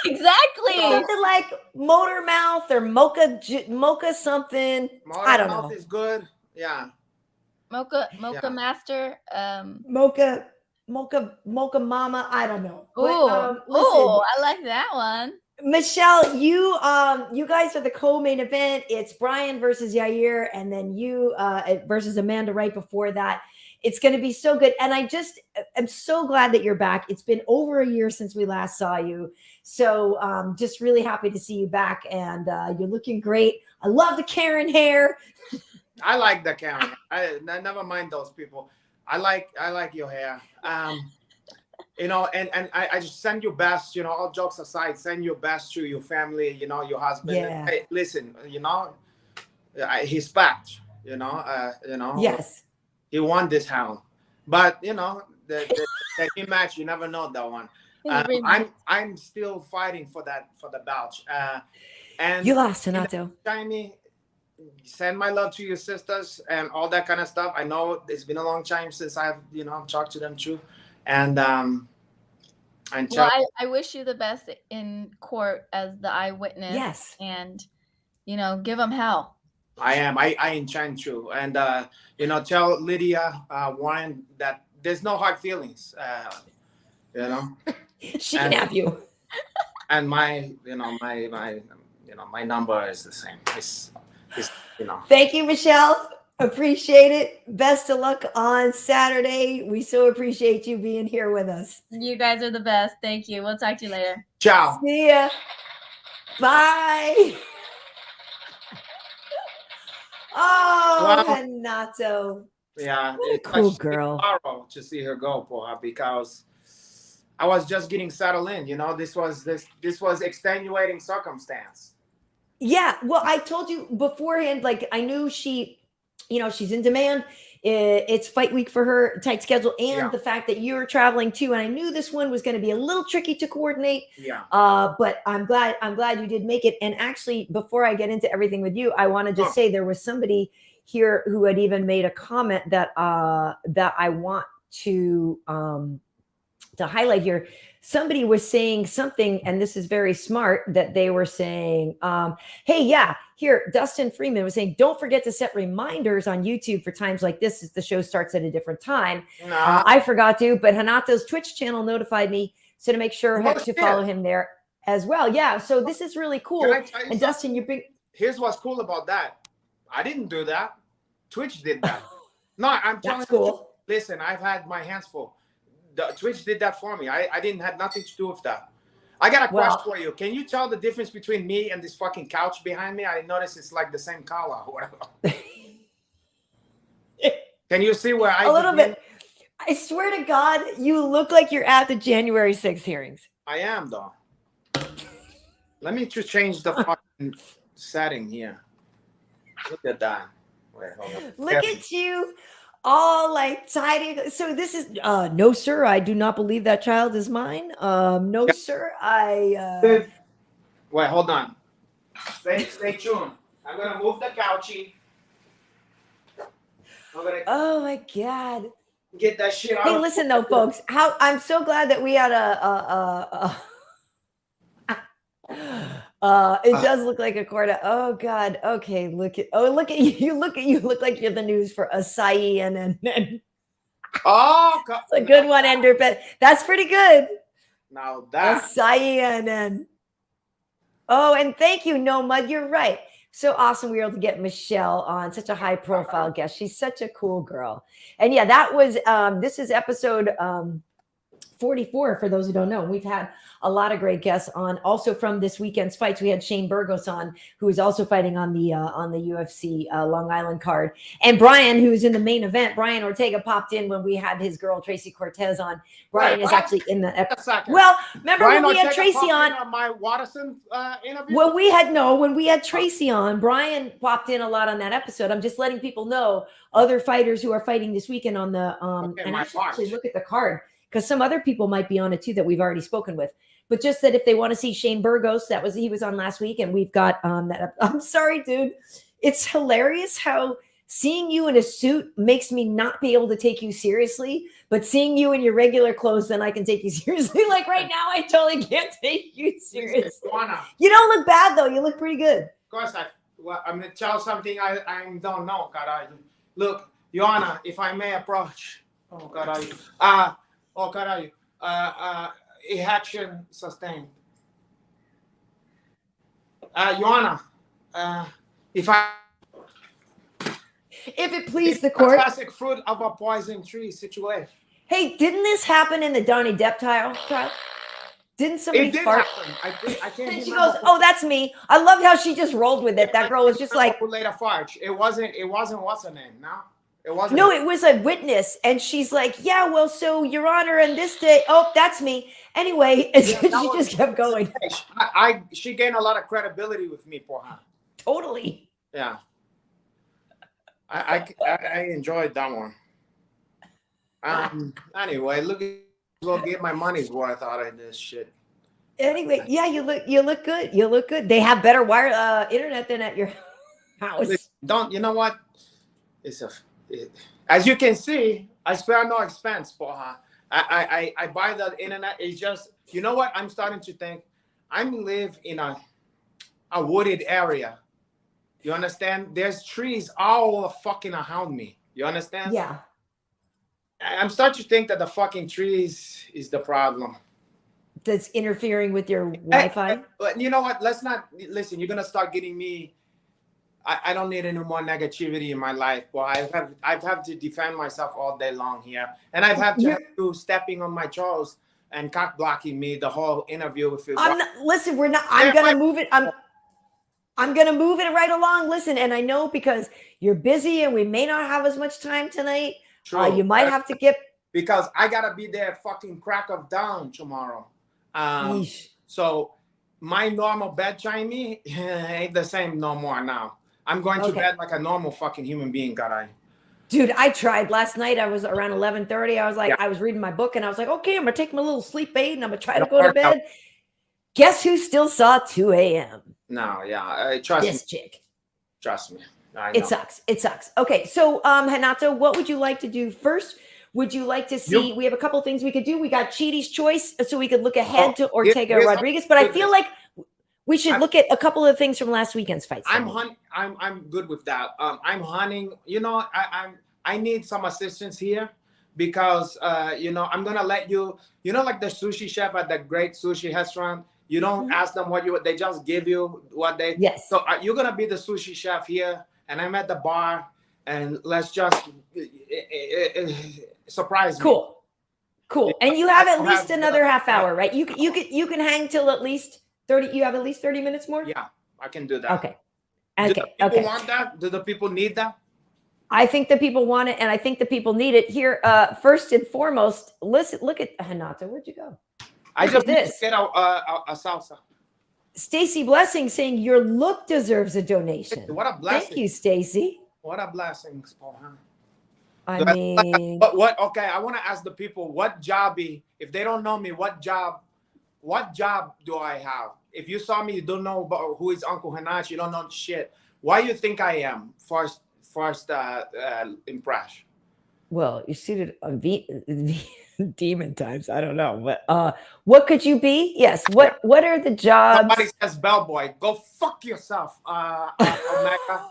Exactly. Something like motor mouth or mocha something. I don't know. Is good. Yeah. Mocha master. Mocha mama. I don't know. Oh, I like that one. Michelle, you guys are the co-main event. It's Brian versus Yair, and then you versus Amanda right before that. It's going to be so good. And I'm so glad that you're back. It's been over a year since we last saw you. So just really happy to see you back. And you're looking great. I love the Karyn hair. I like the Karyn. I never mind those people. I like your hair. And I just send you best, all jokes aside, send your best to your family, your husband. Yeah. Hey, listen, he's back, Yes. he won this round. But you know, the rematch, you never know that one. I'm still fighting for the belt. And you lost, Renato. Jamie, send my love to your sisters and all that kind of stuff. I know it's been a long time since I've talked to them too, and well, I wish you the best in court as the eyewitness. Yes, and give them hell. I am. I intend to, and tell Lydia Warren that there's no hard feelings. She can have you. And my number is the same. It's Thank you, Michelle. Appreciate it. Best of luck on Saturday. We so appreciate you being here with us. You guys are the best. Thank you. We'll talk to you later. Ciao. See ya. Bye. Oh, wow. Renato. Yeah, what a cool girl. Tomorrow to see her go, Porra, because I was just getting settled in. This was extenuating circumstance. Yeah, well, I told you beforehand, like I knew she's in demand. It's fight week for her, tight schedule, and the fact that you're traveling too. And I knew this one was going to be a little tricky to coordinate. Yeah. But I'm glad you did make it. And actually, before I get into everything with you, I want to just say there was somebody here who had even made a comment that I want to highlight here. Somebody was saying something, and this is very smart, that they were saying, hey, yeah, here, Dustin Freeman was saying, don't forget to set reminders on YouTube for times like this as the show starts at a different time. I forgot to, but Renato's Twitch channel notified me, so to make sure to follow him there as well. Yeah, so this is really cool. And Dustin, here's what's cool about that. I didn't do that. Twitch did that. No, I'm telling you, listen, I've had my hands full. Twitch did that for me. I didn't have nothing to do with that. I got a question for you. Can you tell the difference between me and this fucking couch behind me? I noticed it's like the same color or whatever. Can you see where a little bit? I swear to God, you look like you're at the January 6th hearings. I am, though. Let me just change the fucking setting here. Look at that. Wait, hold on. Look at you. All like tidy. So this is no, sir. I do not believe that child is mine. No, sir. Wait, hold on. Stay tuned. I'm gonna move the couchie. Oh my God. Get that shit out. Hey, listen though, folks. I'm so glad that we had it does look like a quarter. Oh God. Okay. Look at you. You look like you're the news for Acai and oh, it's a good one, Ender. But that's pretty good. Now that Acai and oh, and thank you, No Mud. You're right. So awesome. We were able to get Michelle on, such a high profile guest. She's such a cool girl. And yeah, that was this is episode 44 for those who don't know. We've had a lot of great guests on. Also from this weekend's fights, we had Shane Burgos on, who is also fighting on the UFC Long Island card. And Brian, who's in the main event, Brian Ortega popped in when we had his girl Tracy Cortez on. Brian is actually in the well, remember Brian when we had Tracy on my Waterson interview? When we had Tracy on, Brian popped in a lot on that episode. I'm just letting people know other fighters who are fighting this weekend on the and actually look at the card, because some other people might be on it too that we've already spoken with. But just that if they want to see Shane Burgos, he was on last week, and we've got that. I'm sorry, dude. It's hilarious how seeing you in a suit makes me not be able to take you seriously, but seeing you in your regular clothes, then I can take you seriously. Like right now, I totally can't take you seriously. You don't look bad though. You look pretty good. Of course, I'm going to tell something I don't know, caralho. Look, Joanna, if I may approach. Oh, caralho. Action sustained. Joanna, if it please the court. Classic fruit of a poison tree situation. Hey, didn't this happen in the Donnie Depp trial? Didn't somebody fart? I can't. And she goes, "Oh, that's me." I loved how she just rolled with it. That girl was just like, later fart. It wasn't. What's her name? No. It wasn't. No, it was a witness, and she's like, "Yeah, well, so Your Honor, and this day, oh, that's me." Anyway, she just kept going. She gained a lot of credibility with me, for her. Totally. Yeah. I enjoyed that one. Anyway, look, I'll get my money's worth out of this shit. Anyway, yeah, you look good. You look good. They have better wire internet than at your house. Don't you know what? As you can see, I spare no expense for her. I buy the internet. It's just, you know what? I'm starting to think. I live in a wooded area. You understand? There's trees all fucking around me. You understand? Yeah. I'm starting to think that the fucking trees is the problem. That's interfering with your Wi-Fi. But you know what? Let's not listen. You're gonna start getting me. I don't need any more negativity in my life. But I've had to defend myself all day long here, and I've had to have you stepping on my toes and cock blocking me the whole interview. Listen, we're not. I'm gonna move it. I'm gonna move it right along. Listen, and I know because you're busy and we may not have as much time tonight. You might have to get because I gotta be there fucking crack of dawn tomorrow. So my normal bedtime ain't the same no more now. I'm going to bed like a normal fucking human being, Dude, I tried last night. I was around 11:30. I was like, I was reading my book and I was like, okay, I'm gonna take my little sleep aid and I'm gonna try to go to bed. Guess who still saw 2 a.m.? No, yeah, trust this chick. Trust me. I know. It sucks. It sucks. Okay, so Renato, what would you like to do first? Would you like to see? We have a couple of things we could do. We got Cheaty's choice, so we could look ahead to Ortega Rodriguez. But I feel like we should look at a couple of things from last weekend's fights. I'm good with that. I'm hunting. You know, I need some assistance here because you know, I'm gonna let you. You know, like the sushi chef at the great sushi restaurant. You don't ask them what they just give you what they. Yes. So you're gonna be the sushi chef here, and I'm at the bar, and let's just surprise me. Cool. And you have at least another half hour, right? You can hang till at least 30. You have at least 30 minutes more. Yeah, I can do that. Okay. Do the people want that? Do the people need that? I think the people want it, and I think the people need it. Here, first and foremost, listen. Look at Renato. Where'd you go? I just need to get a salsa. Stacy Blessing saying your look deserves a donation. What a blessing! Thank you, Stacy. What a blessing, I mean, but what? Okay, I want to ask the people what job if they don't know me, what job do I have? If you saw me, you don't know about who is Uncle Hanash, you don't know shit. Why you think I am? First impression. Well, you're suited on demon times. I don't know, but what could you be? Yes. What are the jobs? Somebody says bellboy. Go fuck yourself, Omega.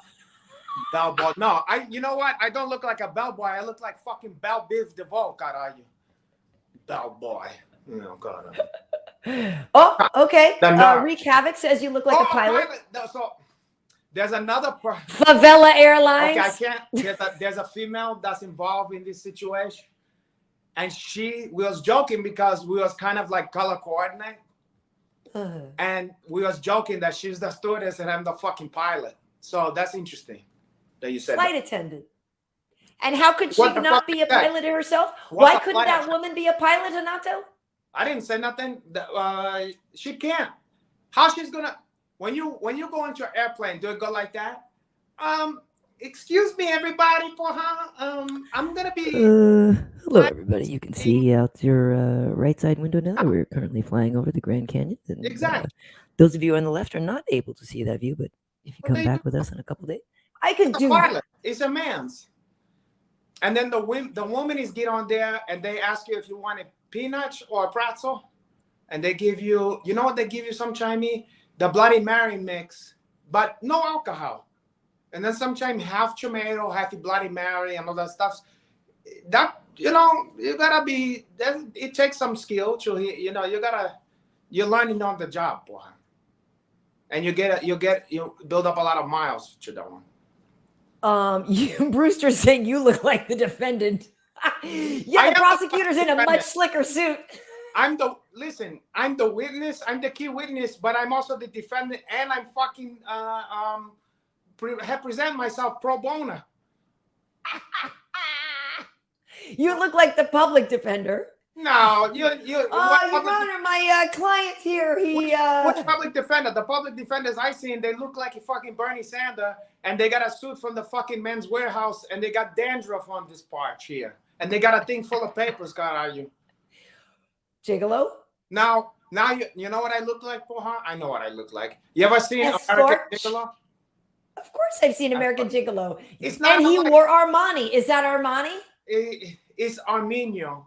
Bellboy. No, you know what? I don't look like a bellboy. I look like fucking Bell Biv DeVoe, caralho. Bellboy. Oh, God. Oh, okay. Reek Havoc says you look like a pilot. So there's another Favela Airlines. Okay, I can't. There's a female that's involved in this situation, and we was joking because we was kind of like color coordinate, and we was joking that she's the stewardess and I'm the fucking pilot. So that's interesting that you said flight attendant. And how could she not be a pilot herself? Why couldn't that woman be a pilot, Renato? I didn't say nothing. She can't. How she's gonna? When you go into an airplane, do it go like that? Excuse me, everybody, I'm gonna be. Hello, everybody. You can see out your right side window now. We're currently flying over the Grand Canyon. And, exactly. Those of you on the left are not able to see that view, but if you come back with us in a couple days, I can do that. It's a man's. And then the woman is get on there and they ask you if you want a peanuts or a pretzel, and they give you, you know what they give you sometimes? The Bloody Mary mix, but no alcohol. And then sometimes half tomato, half Bloody Mary, and all that stuff. That, you know, you gotta be. It takes some skill to, you know, you're learning on the job, boy. And you build up a lot of miles to that one. Brewster saying you look like the defendant. Yeah, the prosecutor's in a much slicker suit. I'm the witness, I'm the key witness, but I'm also the defendant, and I'm fucking represent myself pro bono. You look like the public defender. No, you. Your Honor, my client here. Which public defender? The public defenders I seen, they look like a fucking Bernie Sanders, and they got a suit from the fucking Men's Warehouse, and they got dandruff on this part here. and they got a thing full of papers, Karaju. Gigolo? Now you know what I look like, Poha? I know what I look like. You ever seen Escort? American Gigolo? Of course I've seen American Gigolo. It's not And he like- wore Armani. Is that Armani? It's Armenio.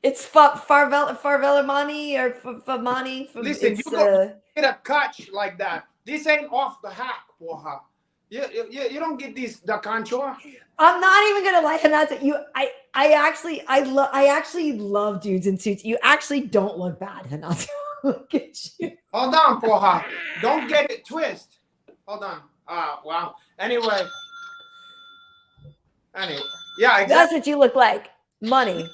It's Farvel Armani or Famani. Listen, you go get a catch like that. This ain't off the hack, Poha. You don't get the contour. I'm not even gonna lie, Renato. I actually love dudes in suits. You actually don't look bad, Renato. Look at you. Hold on, Poha. Don't get it twist. Hold on. Wow. Anyway. Yeah, exactly. That's what you look like. Money.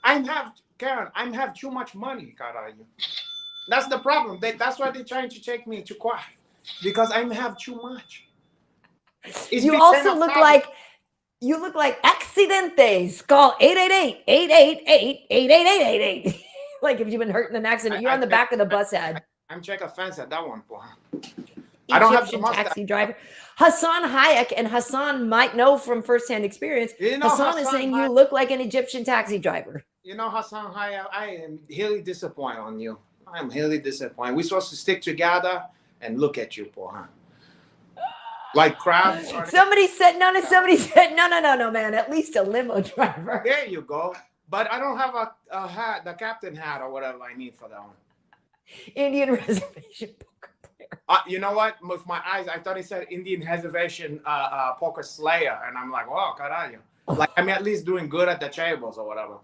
Karyn, I have too much money, Karyn. That's the problem. That's why they're trying to take me to court. Because I have too much. You also look like accidentes. Call 888-888-8888. Like if you've been hurt in an accident, you're on the back of the bus head. I'm check offense at that one, boy. I don't have the mustache. Taxi driver. Hassan Hayek, and Hassan might know from firsthand experience. Hassan is saying you look like an Egyptian taxi driver. You know, Hassan Hayek, I am really disappointed on you. I'm really disappointed. We're supposed to stick together and look at you, boy. Like crabs. Somebody said no, man. At least a limo driver. There you go. But I don't have a hat, the captain hat or whatever I need for that one. Indian reservation poker player. You know what? With my eyes, I thought he said Indian reservation poker slayer, and I'm like, oh, caralho. Like I'm at least doing good at the tables or whatever.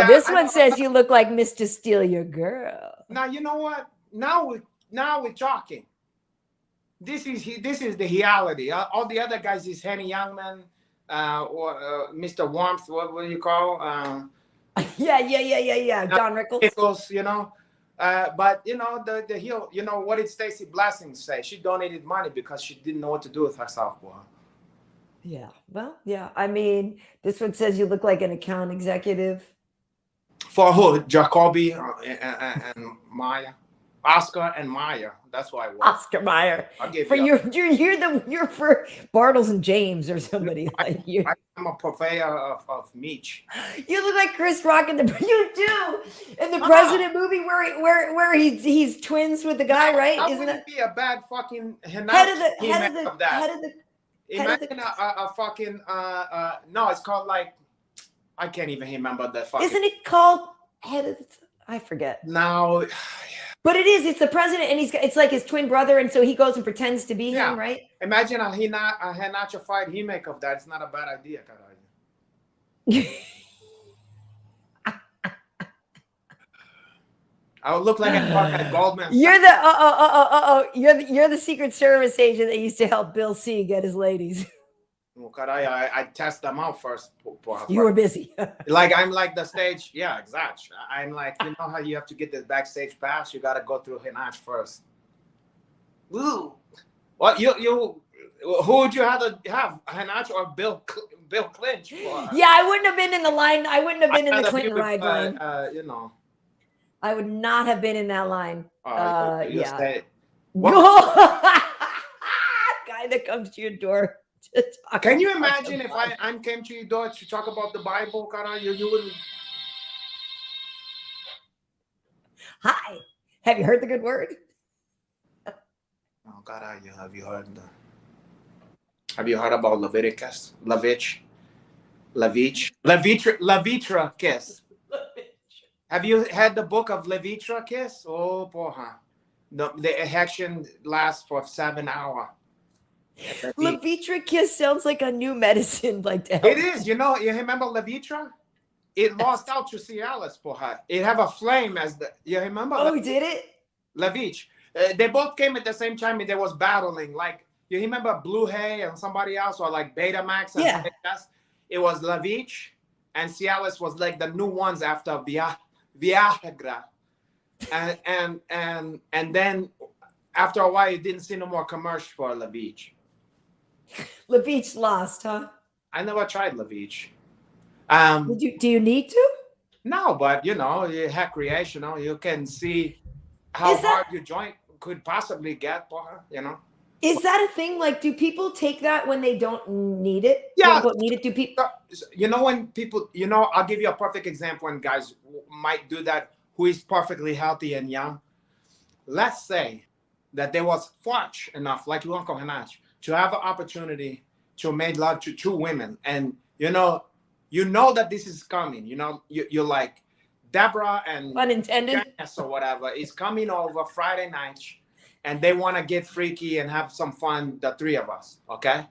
This one says you look like Mr. Steal Your Girl. Now you know what? Now we're talking. This is the reality. All the other guys is Henny Youngman, or Mr. Warmth. What do you call? Yeah. Don Rickles. You know. But you know the heel. You know what did Stacey Blessing say? She donated money because she didn't know what to do with herself. Boy. Yeah. Well, yeah. I mean, this one says you look like an account executive. For who? Jacoby and Maya. Oscar and Maya. That's why I was. Oscar Mayer. I'll give for you. You're for Bartles and James or somebody like you. I'm a purveyor of meat. You look like Chris Rock in the. You do in the President movie where he's twins with the guy, right? Isn't that be a bad fucking head of the. Imagine a fucking no, it's called like I can't even remember the fucking. Isn't it called head of the? I forget. No. But it is. It's the president, and it's like his twin brother, and so he goes and pretends to be him, right? Imagine a Hinacha fight remake of that. It's not a bad idea, Karyn. I would look like a fucking Goldman. You're the you're the Secret Service agent that used to help Bill C get his ladies. Oh, Karyn, I test them out first. You were busy. Like I'm like the stage. Yeah, exactly. I'm like, you know how you have to get the backstage pass? You got to go through Hinach first. Ooh. What you who would you have Hinach or Bill Clinch? Yeah, I wouldn't have been in the line. I wouldn't have been in the Clinton ride line. You know. I would not have been in that line. Yeah. Guy that comes to your door. Can you imagine if I came to your door to talk about the Bible, Karyn? You wouldn't. Hi. Have you heard the good word? Oh, Karyn, have you heard about Leviticus? Levitra kiss. Have you had the book of Levitra kiss? Oh, porra. The action lasts for 7 hours. Levitra kiss sounds like a new medicine, like to help. It is. You know, you remember Levitra? It lost out to Cialis, porra. It have a flame as the. You remember? Oh, did it? Levich. They both came at the same time and they was battling. Like, you remember Blue Hay and somebody else, or like Betamax? And Vegas? It was Levich, and Cialis was like the new ones after Viagra. And then after a while, you didn't see no more commercial for Levich. Levich lost, huh? I never tried Levich. Do you need to? No, but you know, recreational. You can see how hard your joint could possibly get, you know. Is that a thing? Like, do people take that when they don't need it? Yeah. Quote, need it? Do people? You know, when people, I'll give you a perfect example when guys might do that who is perfectly healthy and young. Let's say that there was fortunate enough, like you, Uncle Hanach, to have an opportunity to make love to two women. And, you know that this is coming. You're like, Deborah and Unintended. Janice or whatever is coming over Friday night, and they want to get freaky and have some fun, the three of us, okay?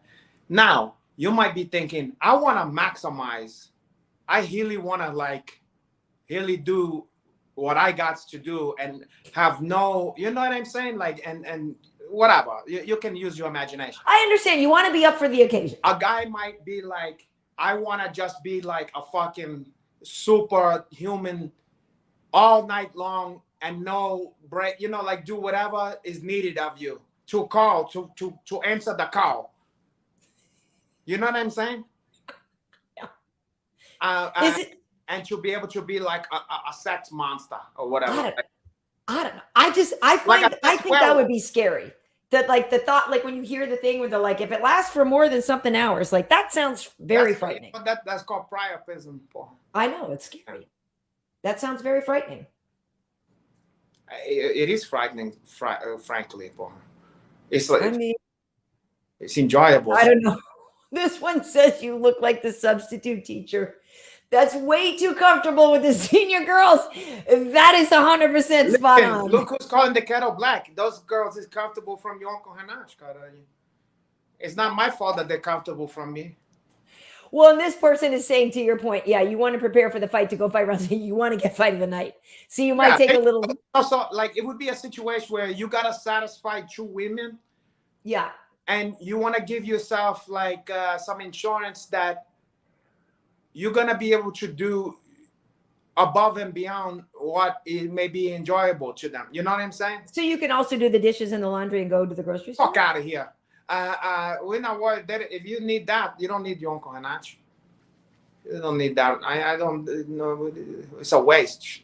Now, you might be thinking, I want to maximize. I really want to, like, really do what I got to do and have no, you know what I'm saying? Like, and whatever. You can use your imagination. I understand. You want to be up for the occasion. A guy might be like, I want to just be like a fucking superhuman all night long and no break, like do whatever is needed of you to call, to answer the call. You know what I'm saying? Yeah. And to be able to be like a sex monster or whatever. I don't know. I think that would be scary. That, like, the thought, like when you hear the thing where they're like, if it lasts for more than something hours, like that sounds very frightening. That's called priapism. I know, it's scary. That sounds very frightening. It is frightening, frankly. It's like, it's enjoyable. I don't know. This one says you look like the substitute teacher. That's way too comfortable with the senior girls. That is 100% spot on. Look who's calling the kettle black. Those girls is comfortable from your Uncle Hanach. It's not my fault that they're comfortable from me. Well, and this person is saying, to your point, yeah, you want to prepare for the fight to go fight wrestling. You want to get fight of the night. So you might take a little. Also, like, it would be a situation where you got to satisfy two women. Yeah. And you want to give yourself like some insurance that you're going to be able to do above and beyond what it may be enjoyable to them. You know what I'm saying? So you can also do the dishes and the laundry and go to the grocery store? Fuck out of here. We're not worried that if you need that, you don't need your Uncle Hanach. You don't need that. I don't know. It's a waste.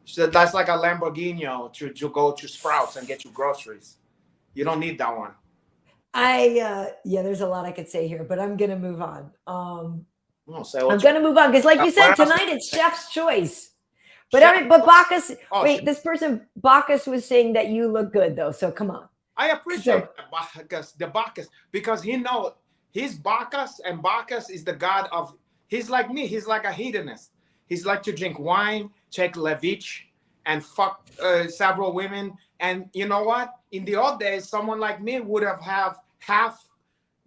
So that's like a Lamborghini to go to Sprouts and get your groceries. You don't need that one. There's a lot I could say here, but I'm going to move on. I'm going to move on because, like you said, tonight it's chef's choice. But Bacchus, this person, Bacchus, was saying that you look good, though. So come on. I appreciate the Bacchus, because he knows he's Bacchus, and Bacchus is the god of, he's like me. He's like a hedonist. He's like to drink wine, take levich, and fuck several women. And you know what? In the old days, someone like me would have half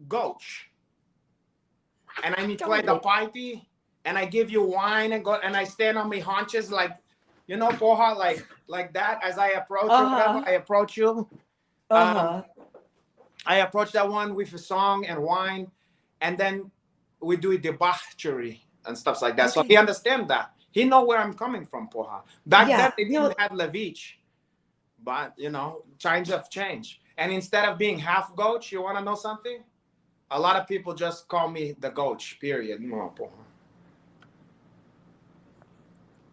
goat. And I need to play the pipey, and I give you wine and I stand on my haunches like, porra, like that as I approach you. I approach you. I approach that one with a song and wine, and then we do debauchery and stuff like that. Okay. So he understands that. He know where I'm coming from, porra. Back then, they didn't have levich. But, times have changed. And instead of being half goat, you want to know something? A lot of people just call me the goat, period.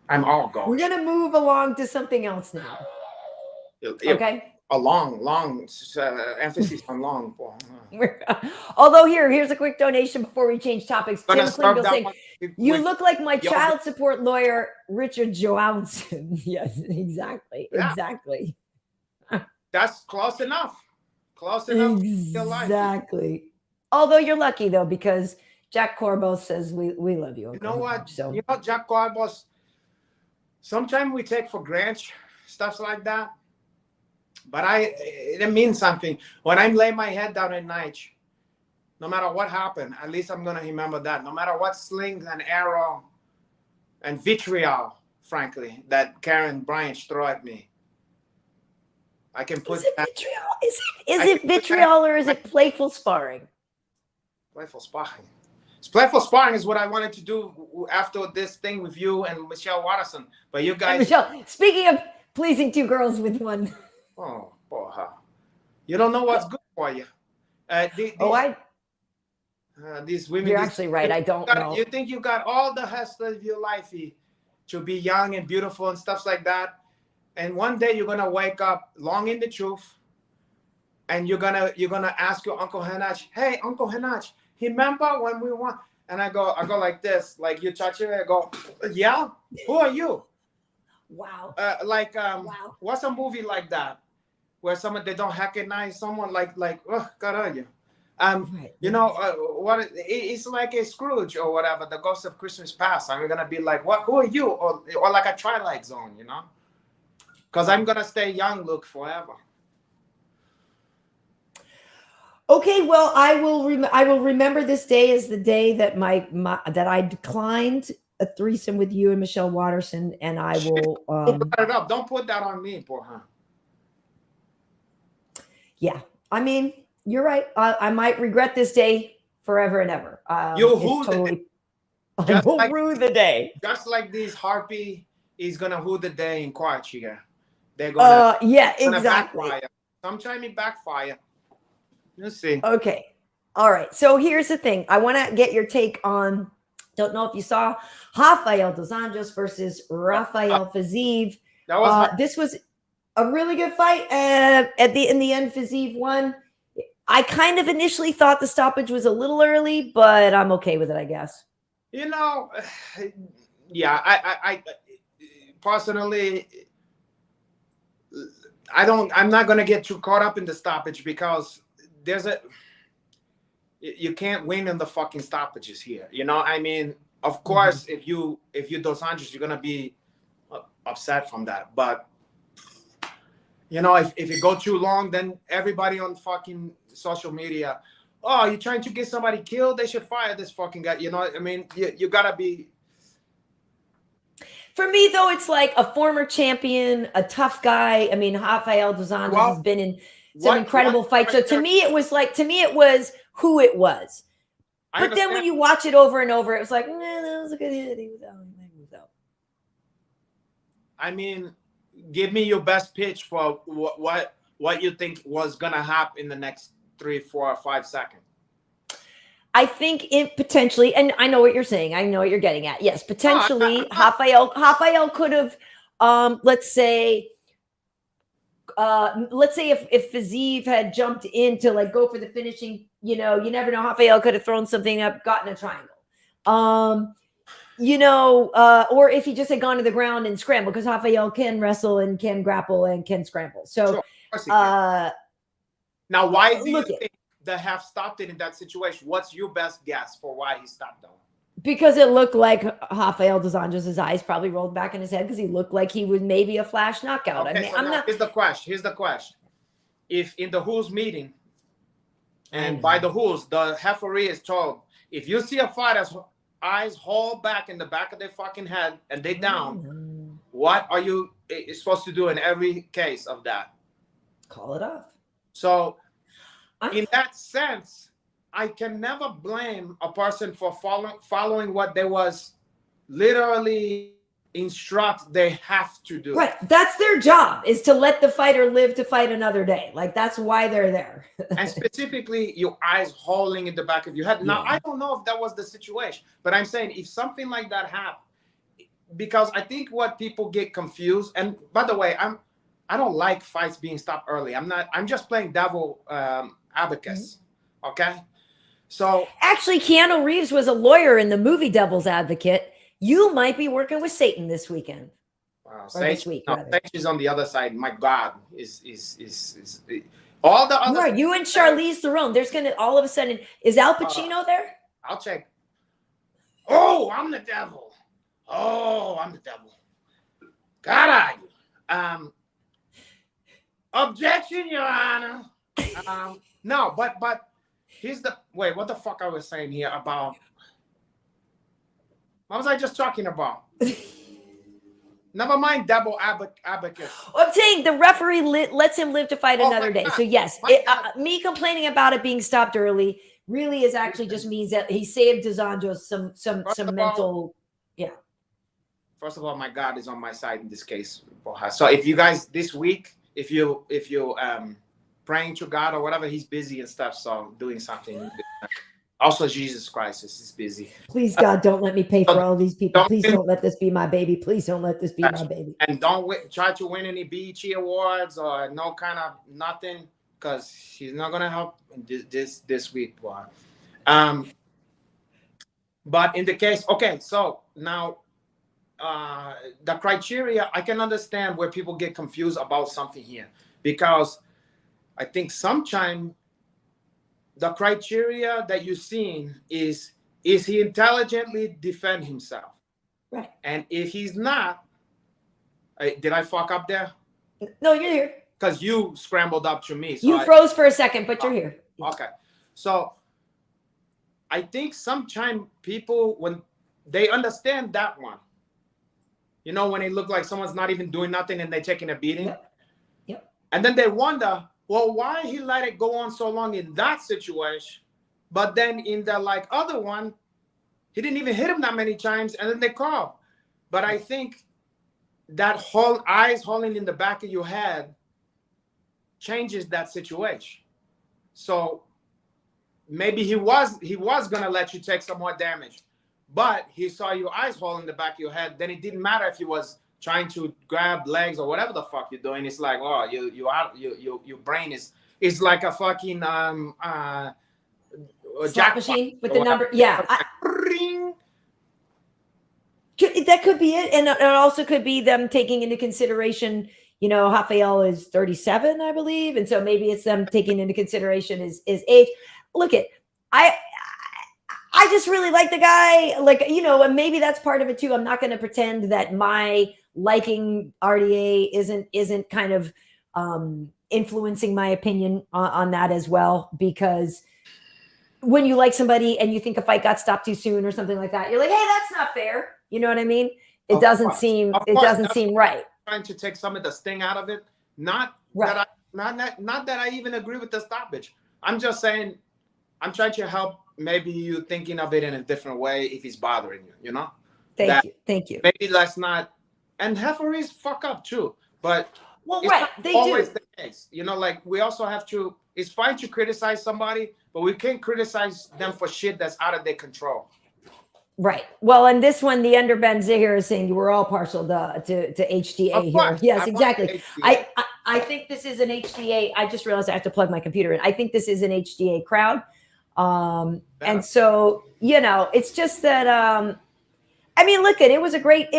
I'm all goat. We're going to move along to something else now. Okay? A long emphasis on long. Although here's a quick donation before we change topics. Tim Klingel saying, you look like my child support lawyer, Richard Johansson. Yes, exactly. Yeah. Exactly. That's close enough. Close enough. Exactly. Although you're lucky, though, because Jack Corbo says we love you. You know what? So. Jack Corbo, sometimes we take for granted stuff like that. But it means something. When I lay my head down at night, no matter what happened, at least I'm going to remember that. No matter what slings and arrow and vitriol, frankly, that Karyn Bryant threw at me, I can put that. Vitriol? Is it vitriol or is it playful sparring? Playful sparring. Playful sparring is what I wanted to do after this thing with you and Michelle Waterson. But you guys. Michelle, speaking of pleasing two girls with one. Oh, porra. You don't know what's good for you. These women. You're actually right. I don't know. You think you got all the hustle of your life to be young and beautiful and stuff like that. And one day you're going to wake up longing the truth. and you're gonna ask your Uncle Henach, hey, Uncle Henach, remember when we won? And I go like this, like you touch it, I go, yeah, who are you? Wow. Wow. What's a movie like that where someone they don't recognize someone like oh caralho. Right. You know what? It's like a Scrooge or whatever, the Ghost of Christmas Past. I'm gonna be like, what? Who are you? Or like a Twilight Zone, you know? Because I'm gonna stay young, Luke, forever. Okay, well, I will remember this day as the day that that I declined a threesome with you and Michelle Waterson, and I will. Don't put that on me, poor huh? Yeah, I mean, you're right. I might regret this day forever and ever. You'll who totally. I will rue the day. Just like this harpy is gonna who the day in Quartiga. They're gonna. Yeah, exactly. Backfire. Sometimes it backfire. You'll see. Okay. All right. So here's the thing. I want to get your take on. Don't know if you saw Rafael dos Anjos versus Rafael Fiziev. That was this was a really good fight. In the end, Fiziev won. I kind of initially thought the stoppage was a little early, but I'm okay with it, I guess. You know, yeah. I personally, I'm not gonna get too caught up in the stoppage because you can't win in the fucking stoppages here. You know, I mean, of course, if you Dos Anjos, you're gonna be upset from that. But you know, if it go too long, then everybody on fucking social media, oh, you're trying to get somebody killed, they should fire this fucking guy. You know, I mean, you gotta be. For me, though, it's like a former champion, a tough guy. I mean, Rafael dos Anjos has been in some incredible fights. So to me, it was who it was. But then when you watch it over and over, it was like, nah, that was a good hit. He was out. I mean, give me your best pitch for what you think was gonna happen in the next 3, 4, or 5 seconds. I think it potentially, and I know what you're saying. I know what you're getting at. Yes, potentially, Rafael could have, let's say if Fiziev had jumped in to like go for the finishing, you know, you never know. Rafael could have thrown something up, gotten a triangle. You know, or if he just had gone to the ground and scrambled, because Rafael can wrestle and can grapple and can scramble. So, now, why do you think they have stopped it in that situation? What's your best guess for why he stopped them? Because it looked like Rafael dos Anjos' eyes probably rolled back in his head because he looked like he was maybe a flash knockout. Okay, I mean, here's the question. If in the Who's meeting, and by the Who's, the referee is told, if you see a fighter's eyes hold back in the back of their fucking head and they down, what are you supposed to do in every case of that? Call it off. So in that sense, I can never blame a person for following what they was literally instruct they have to do. Right. That's their job, is to let the fighter live to fight another day. Like, that's why they're there. And specifically, your eyes holding in the back of your head. Now, I don't know if that was the situation, but I'm saying if something like that happened, because I think what people get confused, and by the way, I don't like fights being stopped early. I'm just playing devil abacus. Okay. So actually, Keanu Reeves was a lawyer in the movie Devil's Advocate. You might be working with Satan this weekend. Wow, this week. Satan's on the other side. My God, is all the other. Right, you and Charlize Theron. There's gonna all of a sudden, is Al Pacino there? I'll check. Oh, I'm the devil. Oh, I'm the devil. God, objection, Your Honor. No, but here's the wait. What the fuck I was saying here about? What was I just talking about? Never mind, double abacus. I'm saying the referee lets him live to fight another day. So yes, me complaining about it being stopped early really is actually just means that he saved dos Anjos some mental. Yeah. First of all, my God is on my side in this case. So if you guys this week, if you praying to God or whatever, he's busy and stuff. So doing something. Also, Jesus Christ is busy. Please, God, don't let me pay for all these people. Please don't let this be my baby. Please don't let this be my baby. And don't try to win any BET awards or no kind of nothing. because he's not gonna help this week. But in the case, okay, so now the criteria, I can understand where people get confused about something here, because I think sometimes the criteria that you're seeing is he intelligently defend himself? Right. And if he's not, did I fuck up there? No, you're here. Because you scrambled up to me. So you froze for a second, but you're here. Okay. So I think sometimes people, when they understand that one, you know, when it look like someone's not even doing nothing and they're taking a beating. Yep. And then they wonder, well, why he let it go on so long in that situation, but then in the like other one, he didn't even hit him that many times, and then they call. But I think that whole eyes holding in the back of your head changes that situation. So maybe he was gonna let you take some more damage, but he saw your eyes hole in the back of your head. Then it didn't matter if he was trying to grab legs or whatever the fuck you're doing. It's like, oh, your brain is like a fucking slot machine with the number. Yeah. That could be it. And it also could be them taking into consideration, you know, Rafael is 37, I believe. And so maybe it's them taking into consideration his age. Look at, I just really like the guy, like, you know, and maybe that's part of it too. I'm not going to pretend that my liking RDA isn't kind of influencing my opinion on that as well, because when you like somebody and you think a fight got stopped too soon or something like that, you're like, hey, that's not fair. You know what I mean? It doesn't seem right. Trying to take some of the sting out of it. Not that I even agree with the stoppage. I'm just saying, I'm trying to help maybe you thinking of it in a different way if it's bothering you, you know? Thank you. Maybe let's not, and referees fuck up too, but well, it's right, not they always do. the case. You know, like we also have to, it's fine to criticize somebody, but we can't criticize them for shit that's out of their control. Right. Well, and this one, the underbend here is saying we're all partial to HDA here. Yes, exactly. I think this is an HDA. I just realized I have to plug my computer in. I think this is an HDA crowd. And so, you know, it's just that, I mean, look at it was a great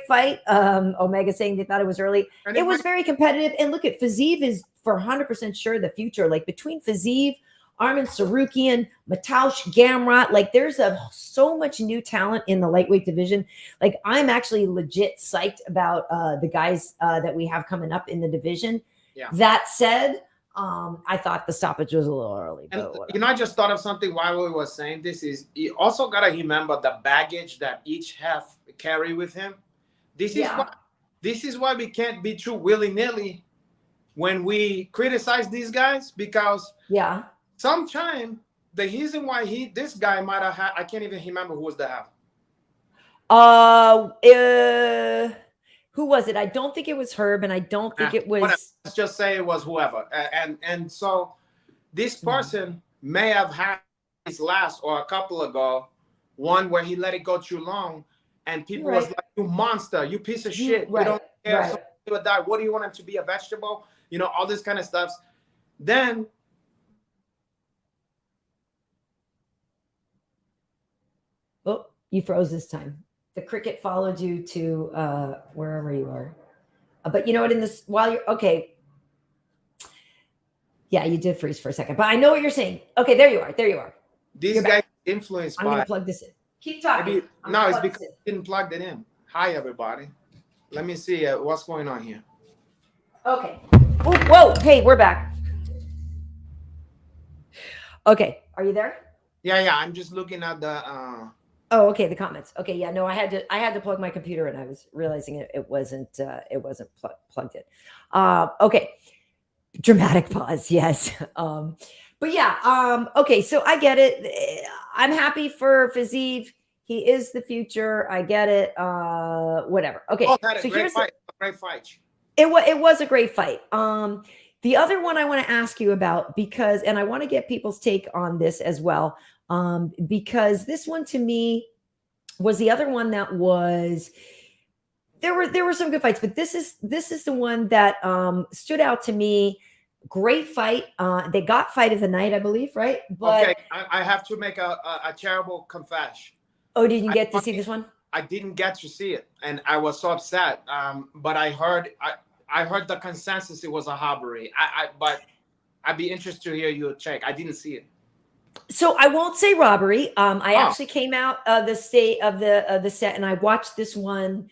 fight. Omega saying they thought it was early. It was very competitive. And look at Fiziev is for 100% sure the future, like between Fiziev, Armin Sarukian, Mateusz Gamrot, like there's so much new talent in the lightweight division. Like I'm actually legit psyched about the guys that we have coming up in the division. Yeah. That said, I thought the stoppage was a little early. And you know, I just thought of something while we were saying this is you also gotta remember the baggage that each have carry with him. This is why we can't be too willy-nilly when we criticize these guys, because sometimes the reason why this guy might have had, I can't even remember who was the half. Who was it? I don't think it was Herb, and I don't think it was. Let's just say it was whoever. And so this person may have had his last or a couple ago one where he let it go too long, and people was like, "You monster, you piece of shit, you don't care, so you would die. What do you want him to be, a vegetable?" You know, all this kind of stuff. Then. Oh, you froze this time. The cricket followed you to wherever you are. But you know what, while you're, okay. Yeah, you did freeze for a second, but I know what you're saying. Okay, there you are. These guys influenced by. I'm going to plug this in. Keep talking. No, it's because I didn't plug it in. Hi, everybody. Let me see what's going on here. Okay. Ooh, whoa, hey, we're back. Okay, are you there? Yeah, I'm just looking at the... Oh, okay. The comments. Okay. Yeah, no, I had to plug my computer and I was realizing it wasn't plugged in. Okay. Dramatic pause. Yes. But yeah. Okay. So I get it. I'm happy for Fiziev. He is the future. I get it. Whatever. Okay. So here's a great fight. It was a great fight. The other one I want to ask you about, because, and I want to get people's take on this as well. Because this one to me was the other one that was, there were some good fights, but this is the one that stood out to me Great fight. They got fight of the night, I believe, right? But Okay, I have to make a terrible confession. oh, did you I get to see fucking- this one? I didn't get to see it, and I was so upset. But I heard the consensus it was a robbery. But I'd be interested to hear you check. I didn't see it. So I won't say robbery. I Oh. actually came out of the state of the set, and I watched this one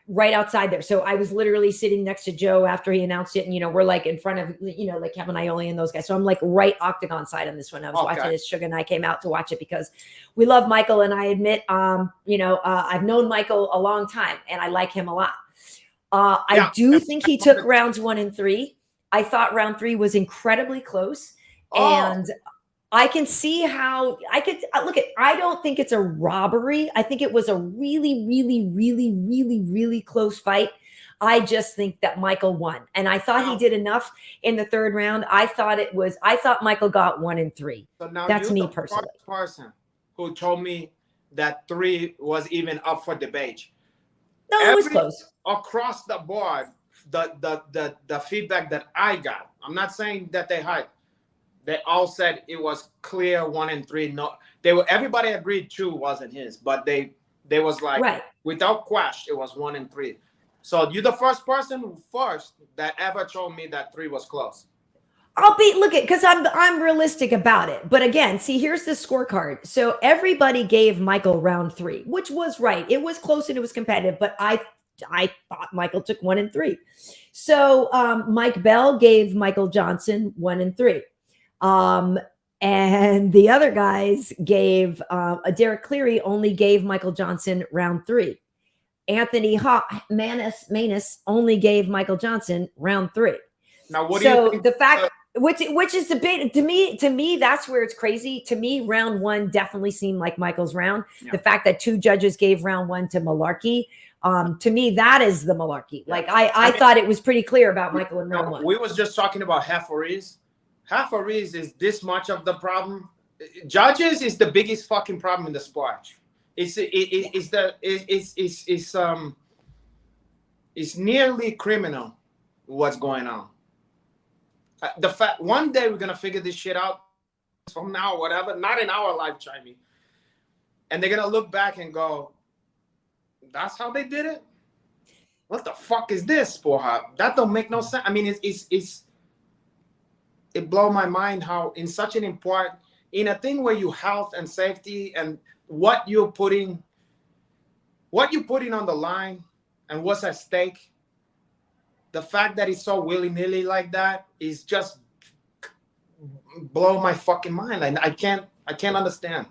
right outside there. So I was literally sitting next to Joe after he announced it, and we're like in front of like Kevin Iole and those guys. So I'm like right octagon side on this one. I was watching this. Sugar and I came out to watch it because we love Michael, and I admit, I've known Michael a long time, and I like him a lot. I do think he took rounds 1 and 3. I thought round 3 was incredibly close, and I can see how I could look at. I don't think it's a robbery. I think it was a really, really, really, really, really close fight. I just think that Michael won, and I thought he did enough in the 3rd round. I thought Michael got 1 and 3. So now that's me the personally. First person who told me that 3 was even up for debate. No, it was close across the board. The feedback that I got. I'm not saying that they hyped. They all said it was clear 1 and 3. No, everybody agreed 2 wasn't his, but they was like without question it was 1 and 3. So you're the first person that ever told me that 3 was close. Because I'm realistic about it. But again, see, here's the scorecard. So everybody gave Michael round 3, which was right. It was close and it was competitive, but I thought Michael took 1 and 3. So Mike Bell gave Michael Johnson 1 and 3. And the other guys gave Derek Cleary only gave Michael Johnson round 3. Anthony Manus only gave Michael Johnson round 3. Now, what do you think? The fact, which is debate to me, that's where it's crazy. To me, round 1 definitely seemed like Michael's round. Yeah. The fact that 2 judges gave round 1 to Malarkey, to me, that is the malarkey. Like I thought it was pretty clear about Michael in round 1. We was just talking about referees. Referees is this much of the problem. Judges is the biggest fucking problem in the sport. It's nearly criminal what's going on. The fact one day we're gonna figure this shit out from now, whatever, not in our lifetime, and they're gonna look back and go, "That's how they did it." What the fuck is this, porra? That don't make no sense. I mean, it blow my mind how in such an important in a thing where you health and safety and what you're putting on the line and what's at stake. The fact that it's so willy-nilly like that is just blow my fucking mind. Like I can't understand.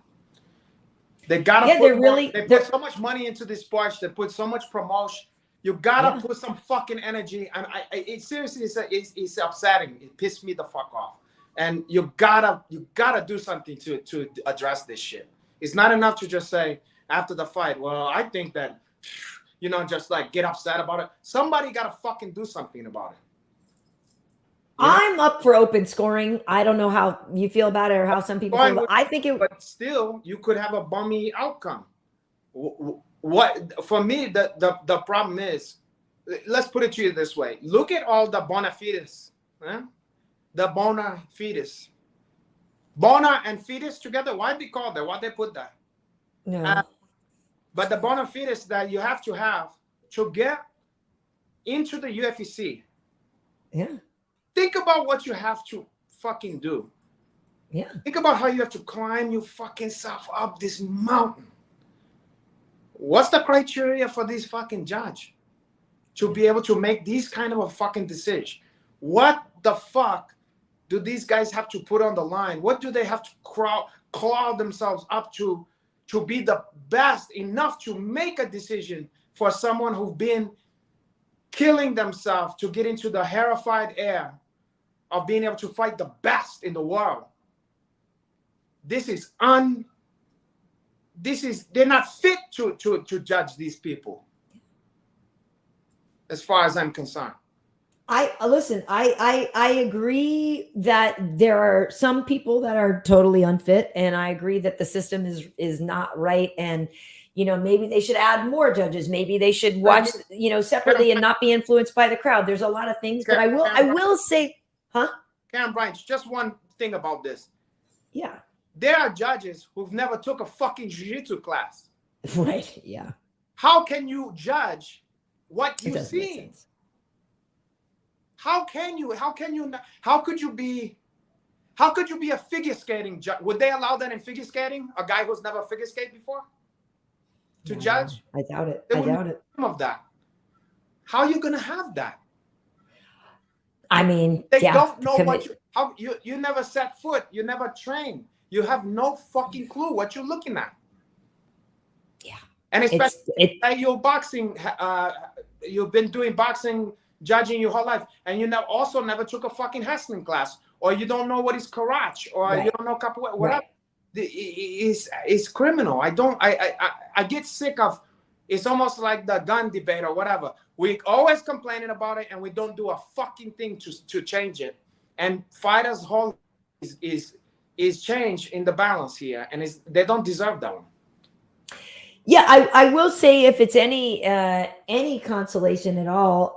They gotta they put so much money into this sport. They put so much promotion. You gotta put some fucking energy. And it seriously it's upsetting. It pissed me the fuck off. And you gotta do something to address this shit. It's not enough to just say after the fight, well, I think that, just like get upset about it. Somebody gotta fucking do something about it. I'm up for open scoring. I don't know how you feel about it or how some people feel. But I think but still, you could have a bummy outcome. What for me, the problem is, let's put it to you this way. Look at all the bona fides. The bona fides. Bona and fides together. Why they call that? Why they put that? No. But the bona fides that you have to get into the UFC. Yeah. Think about what you have to fucking do. Yeah. Think about how you have to climb your fucking self up this mountain. What's the criteria for this fucking judge to be able to make these kind of a fucking decision? What the fuck do these guys have to put on the line? What do they have to claw themselves up to be the best enough to make a decision for someone who've been killing themselves to get into the rarefied air of being able to fight the best in the world? They're not fit to judge these people, as far as I'm concerned. I agree that there are some people that are totally unfit, and I agree that the system is not right. And maybe they should add more judges. Maybe they should watch separately and not be influenced by the crowd. There's a lot of things, but I will say, Huh? Karyn Bryant, just one thing about this. Yeah. There are judges who've never took a fucking jiu-jitsu class. Right. Yeah. How can you judge what It you doesn't make see? sense. How can you? How can you? How could you be? How could you be a figure skating judge? Would they allow that in figure skating? A guy who's never figure skated before to judge? I doubt it. They I wouldn't doubt it. have of that. How are you gonna have that? I mean, They yeah, don't know what you never set foot. You never train. You have no fucking clue what you're looking at. Yeah. And especially like you're boxing, you've been doing boxing, judging your whole life, and you also never took a fucking wrestling class, or you don't know what is karate, or you don't know capoeira, whatever. It's criminal. I get sick of. It's almost like the gun debate or whatever. We always complaining about it, and we don't do a fucking thing to change it. And fighters' whole is change in the balance here, and they don't deserve that one. Yeah, I will say, if it's any consolation at all,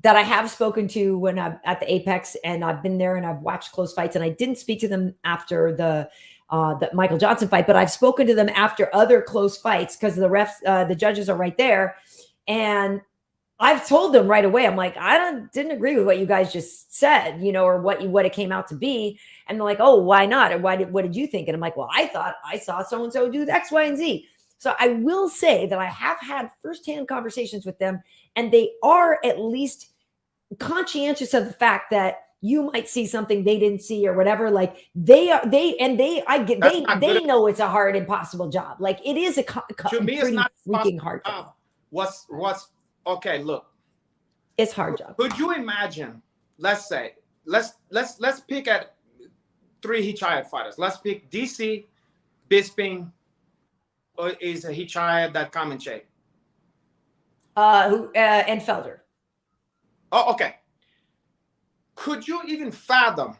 that I have spoken to when I'm at the Apex, and I've been there and I've watched close fights, and I didn't speak to them after the Michael Johnson fight, but I've spoken to them after other close fights, because the refs, the judges are right there, and I've told them right away. I'm like, didn't agree with what you guys just said, or what it came out to be. And they're like, oh, why not? Or what did you think? And I'm like, well, I thought I saw so-and-so do X, Y, and Z. So I will say that I have had firsthand conversations with them, and they are at least conscientious of the fact that you might see something they didn't see or whatever. Like they know it's a hard, impossible job. Like it is to me, it's not freaking hard job. What's okay? Look, it's hard job. Could you imagine? Let's say let's pick at 3 Hitchhiker fighters. Let's pick DC, Bisping, or is a Hitchhiker that commentate? And Felder. Oh, okay. Could you even fathom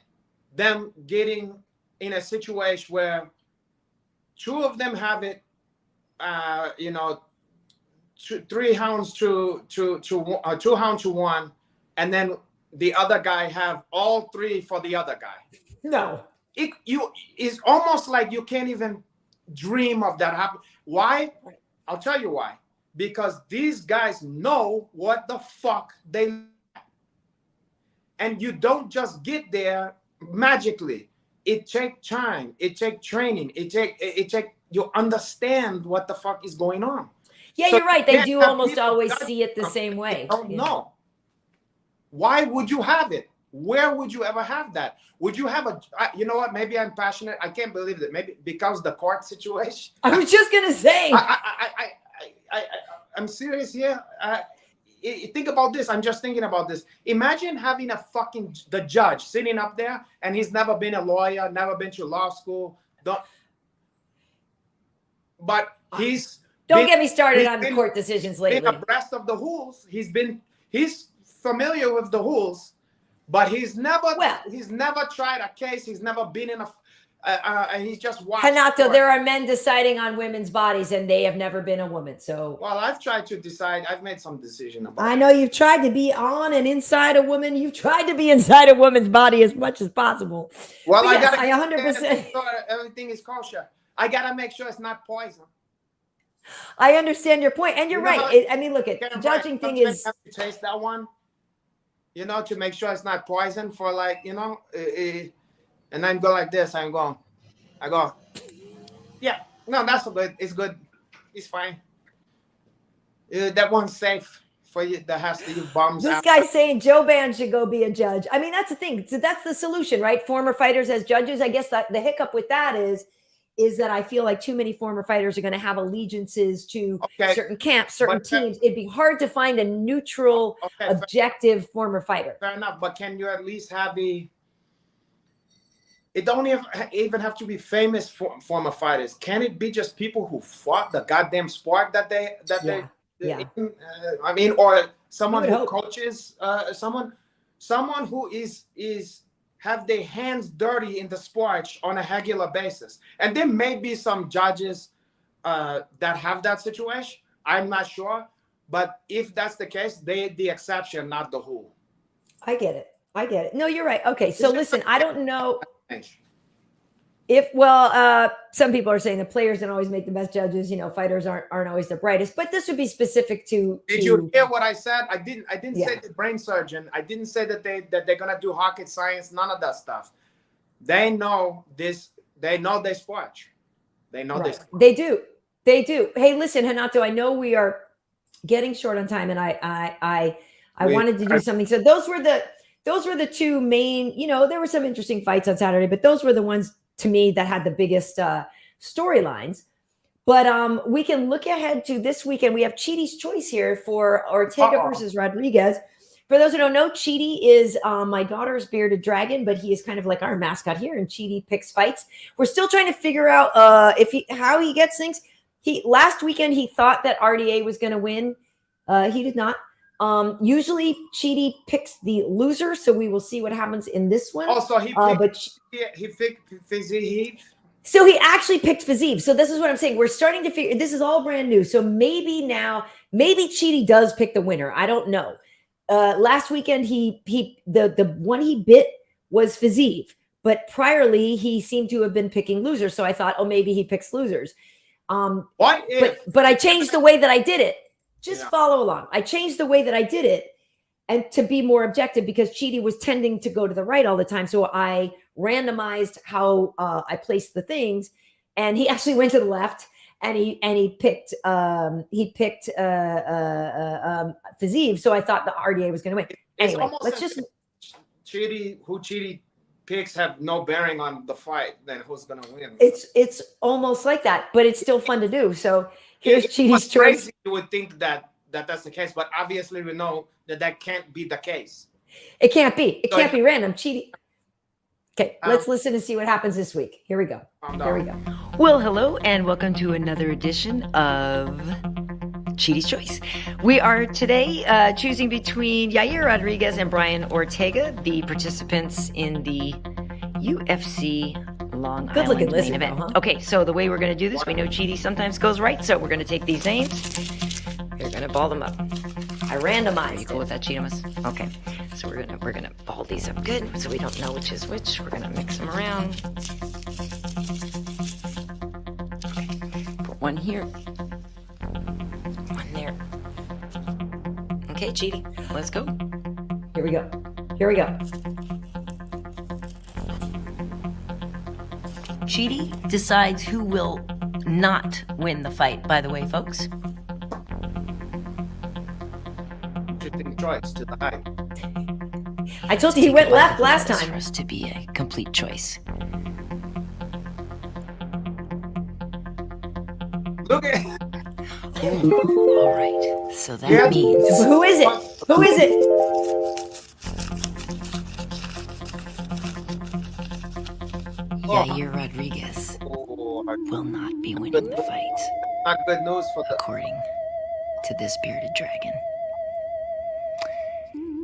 them getting in a situation where 2 of them have it, 3 hounds to 2 hounds to 1, and then the other guy have all 3 for the other guy? No. It's almost like you can't even dream of that happen. Why? I'll tell you why. Because these guys know what the fuck they like. And you don't just get there magically. It takes time. It takes training. It take you understand what the fuck is going on. Yeah, So you're right. They do almost always judge see it the same way. Don't know. Why would you have it? Where would you ever have that? Would you have you know what? Maybe I'm passionate. I can't believe that. Maybe because the court situation. I was just gonna say. I'm serious here. Think about this. I'm just thinking about this. Imagine having the judge sitting up there, and he's never been a lawyer, never been to law school. But he's don't get me started on the court decisions lately. Been abreast of the rules. He's familiar with the rules, but he's never tried a case. He's never been in and he's just watched. Renato, there are men deciding on women's bodies, and they have never been a woman. So, well, I've tried to decide. I've made some decision about. I know you've tried to be on and inside a woman. You've tried to be inside a woman's body as much as possible. Well, but I 100%. Everything is kosher. I gotta make sure it's not poison. I understand your point, and you're right. I mean, look, the judging thing is. Have to taste that one, to make sure it's not poison for and then go like this. I go, yeah, no, that's good. It's good. It's fine. That one's safe for you. That has to use bombs. This guy's saying Joe Ban should go be a judge. I mean, that's the thing. So that's the solution, right? Former fighters as judges. I guess that the hiccup with that is that I feel like too many former fighters are going to have allegiances to certain camps, certain teams. It'd be hard to find a neutral, objective former fighter. Fair enough, but can you at least have it don't even have to be famous former fighters. Can it be just people who fought the goddamn sport that they I mean, or someone who coaches, someone who is have their hands dirty in the sport on a regular basis. And there may be some judges that have that situation. I'm not sure, but if that's the case, they're the exception, not the rule. I get it. I get it. No, you're right. Okay, so listen, I don't know if some people are saying the players don't always make the best judges. You know, fighters aren't always the brightest. But this would be specific to. Did you hear what I said? I didn't Yeah. say the brain surgeon. I didn't say that they're gonna do rocket science. None of that stuff. They know this. They know their sport. They know Right. this. They do. They do. Hey, listen, Renato, I know we are getting short on time, and I wanted to do something. So those were the two main, you know, there were some interesting fights on Saturday, but those were the ones to me that had the biggest storylines. But we can look ahead to this weekend. We have Chiti's choice here for Ortega versus Rodriguez. For those who don't know, Chiti is my daughter's bearded dragon, but he is kind of like our mascot here, and Chiti picks fights. We're still trying to figure out how he gets things. Last weekend he thought that RDA was going to win. He did not. Usually Chiti picks the loser, so we will see what happens in this one. Also, he picked Fiziev. So he actually picked Fiziev. So this is what I'm saying. We're starting to figure. This is all brand new. So maybe Chiti does pick the winner. I don't know. Last weekend the one he bit was Fiziev, but priorly he seemed to have been picking losers. So I thought, oh, maybe he picks losers. What if? But I changed the way that I did it. Just follow along. I changed the way that I did it, and to be more objective, because Chiti was tending to go to the right all the time. So I randomized how I placed the things, and he actually went to the left, and he picked Fiziev. So I thought the RDA was going to win. Anyway, let's just Chiti picks have no bearing on the fight. Then who's going to win? It's almost like that, but it's still fun to do. So here's Chiti's choice. Crazy. You would think that's the case, but obviously we know that can't be the case. It can't be. It can't be random. Chiti. Okay, let's listen and see what happens this week. Here we go. Here we go. Well, hello, and welcome to another edition of Chiti's Choice. We are today choosing between Yair Rodriguez and Brian Ortega, the participants in the UFC Long Island main event. Huh? Okay, so the way we're going to do this, we know Chiti sometimes goes right, so we're going to take these names. We're going to ball them up. I randomized. Are you cool with that, Cheetamus? Okay, so we're gonna ball these up good, so we don't know which is which. We're gonna mix them around. Okay, put one here, one there. Okay, Chiti, let's go. Here we go. Here we go. Chiti decides who will not win the fight, by the way, folks. Interesting choice to the high. I told you he went left last time. For us to be a complete choice. Look at. Ooh, all right, so that means... Who is it? Who is it? Yair Rodriguez will not be winning the fight, Not good news for the. according to this bearded dragon.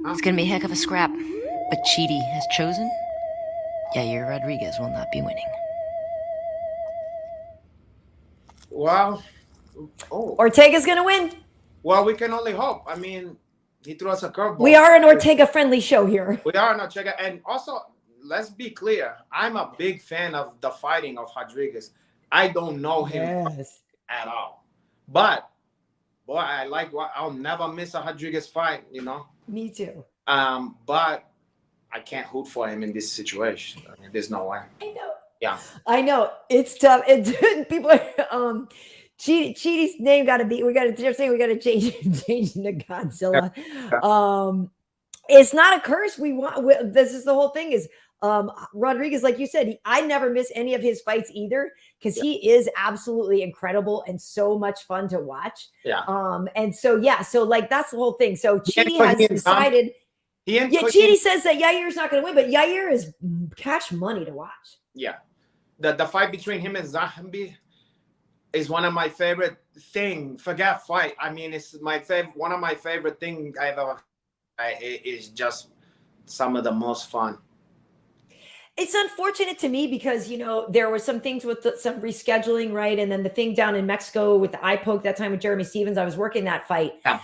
It's gonna be a heck of a scrap, but Chiti has chosen Yair Rodriguez will not be winning. Well, Ortega's gonna win. well, we can only hope. I mean, he threw us a curveball. We are an Ortega-friendly show here. We are not Ortega, and also let's be clear. I'm a big fan of the fighting of Rodriguez. I don't know him at all, but boy, I like. I'll never miss a Rodriguez fight. You know. Me too. But I can't hoot for him in this situation. I mean, there's no way. I know. Yeah. I know. It's tough. People are Chiti's name gotta be, they're saying we gotta change him to Godzilla. It's not a curse. This is the whole thing is Rodriguez, like you said, I never miss any of his fights either, because he is absolutely incredible and so much fun to watch. Yeah. And so like that's the whole thing. So Chiti has decided. Chiti says that Yair's not going to win, but Yair is cash money to watch. Yeah. The fight between him and Zombie is one of my favorite things. Forget fight. I mean, it's my favorite. One of my favorite things I've ever. It is just some of the most fun. It's unfortunate to me because, you know, there were some things with some rescheduling, right? And then the thing down in Mexico with the eye poke that time with Jeremy Stevens, I was working that fight. Yeah.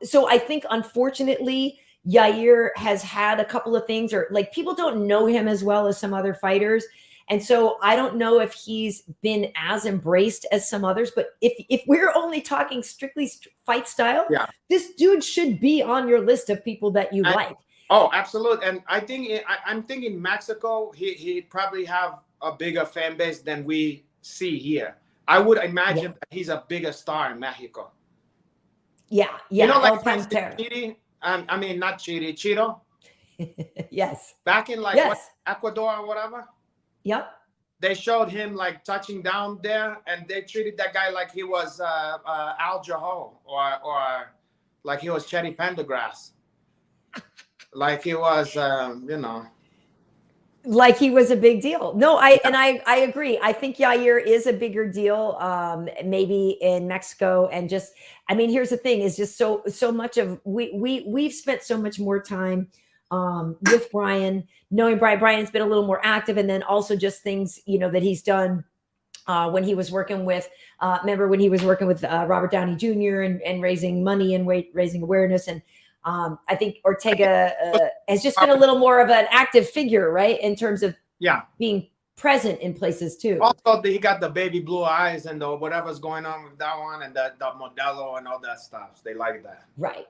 So I think, unfortunately, Yair has had a couple of things, or like people don't know him as well as some other fighters. And so I don't know if he's been as embraced as some others, but if we're only talking strictly fight style, Yeah. this dude should be on your list of people that you like. Oh, absolutely. And I think I'm thinking Mexico, he probably have a bigger fan base than we see here. I would imagine that he's a bigger star in Mexico. Yeah. You know, like Pantera. Chidi, I mean, not Chidi, Cheeto. Yes. Back in like Yes. Ecuador or whatever. Yep. They showed him like touching down there, and they treated that guy like he was Al Jaho or like he was Chetty Pendergrass. Like he was, you know. Like he was a big deal. No, I agree. I think Yair is a bigger deal, maybe in Mexico. And just, I mean, here's the thing: is just so much of we've spent so much more time with Brian, knowing Brian's been a little more active, and then also just things that he's done when he was working with. Remember when he was working with Robert Downey Jr. and raising money and raising awareness and. I think Ortega has just been a little more of an active figure, right? In terms of being present in places too. Also, he got the baby blue eyes and the whatever's going on with that one and the Modelo and all that stuff. They like that. Right.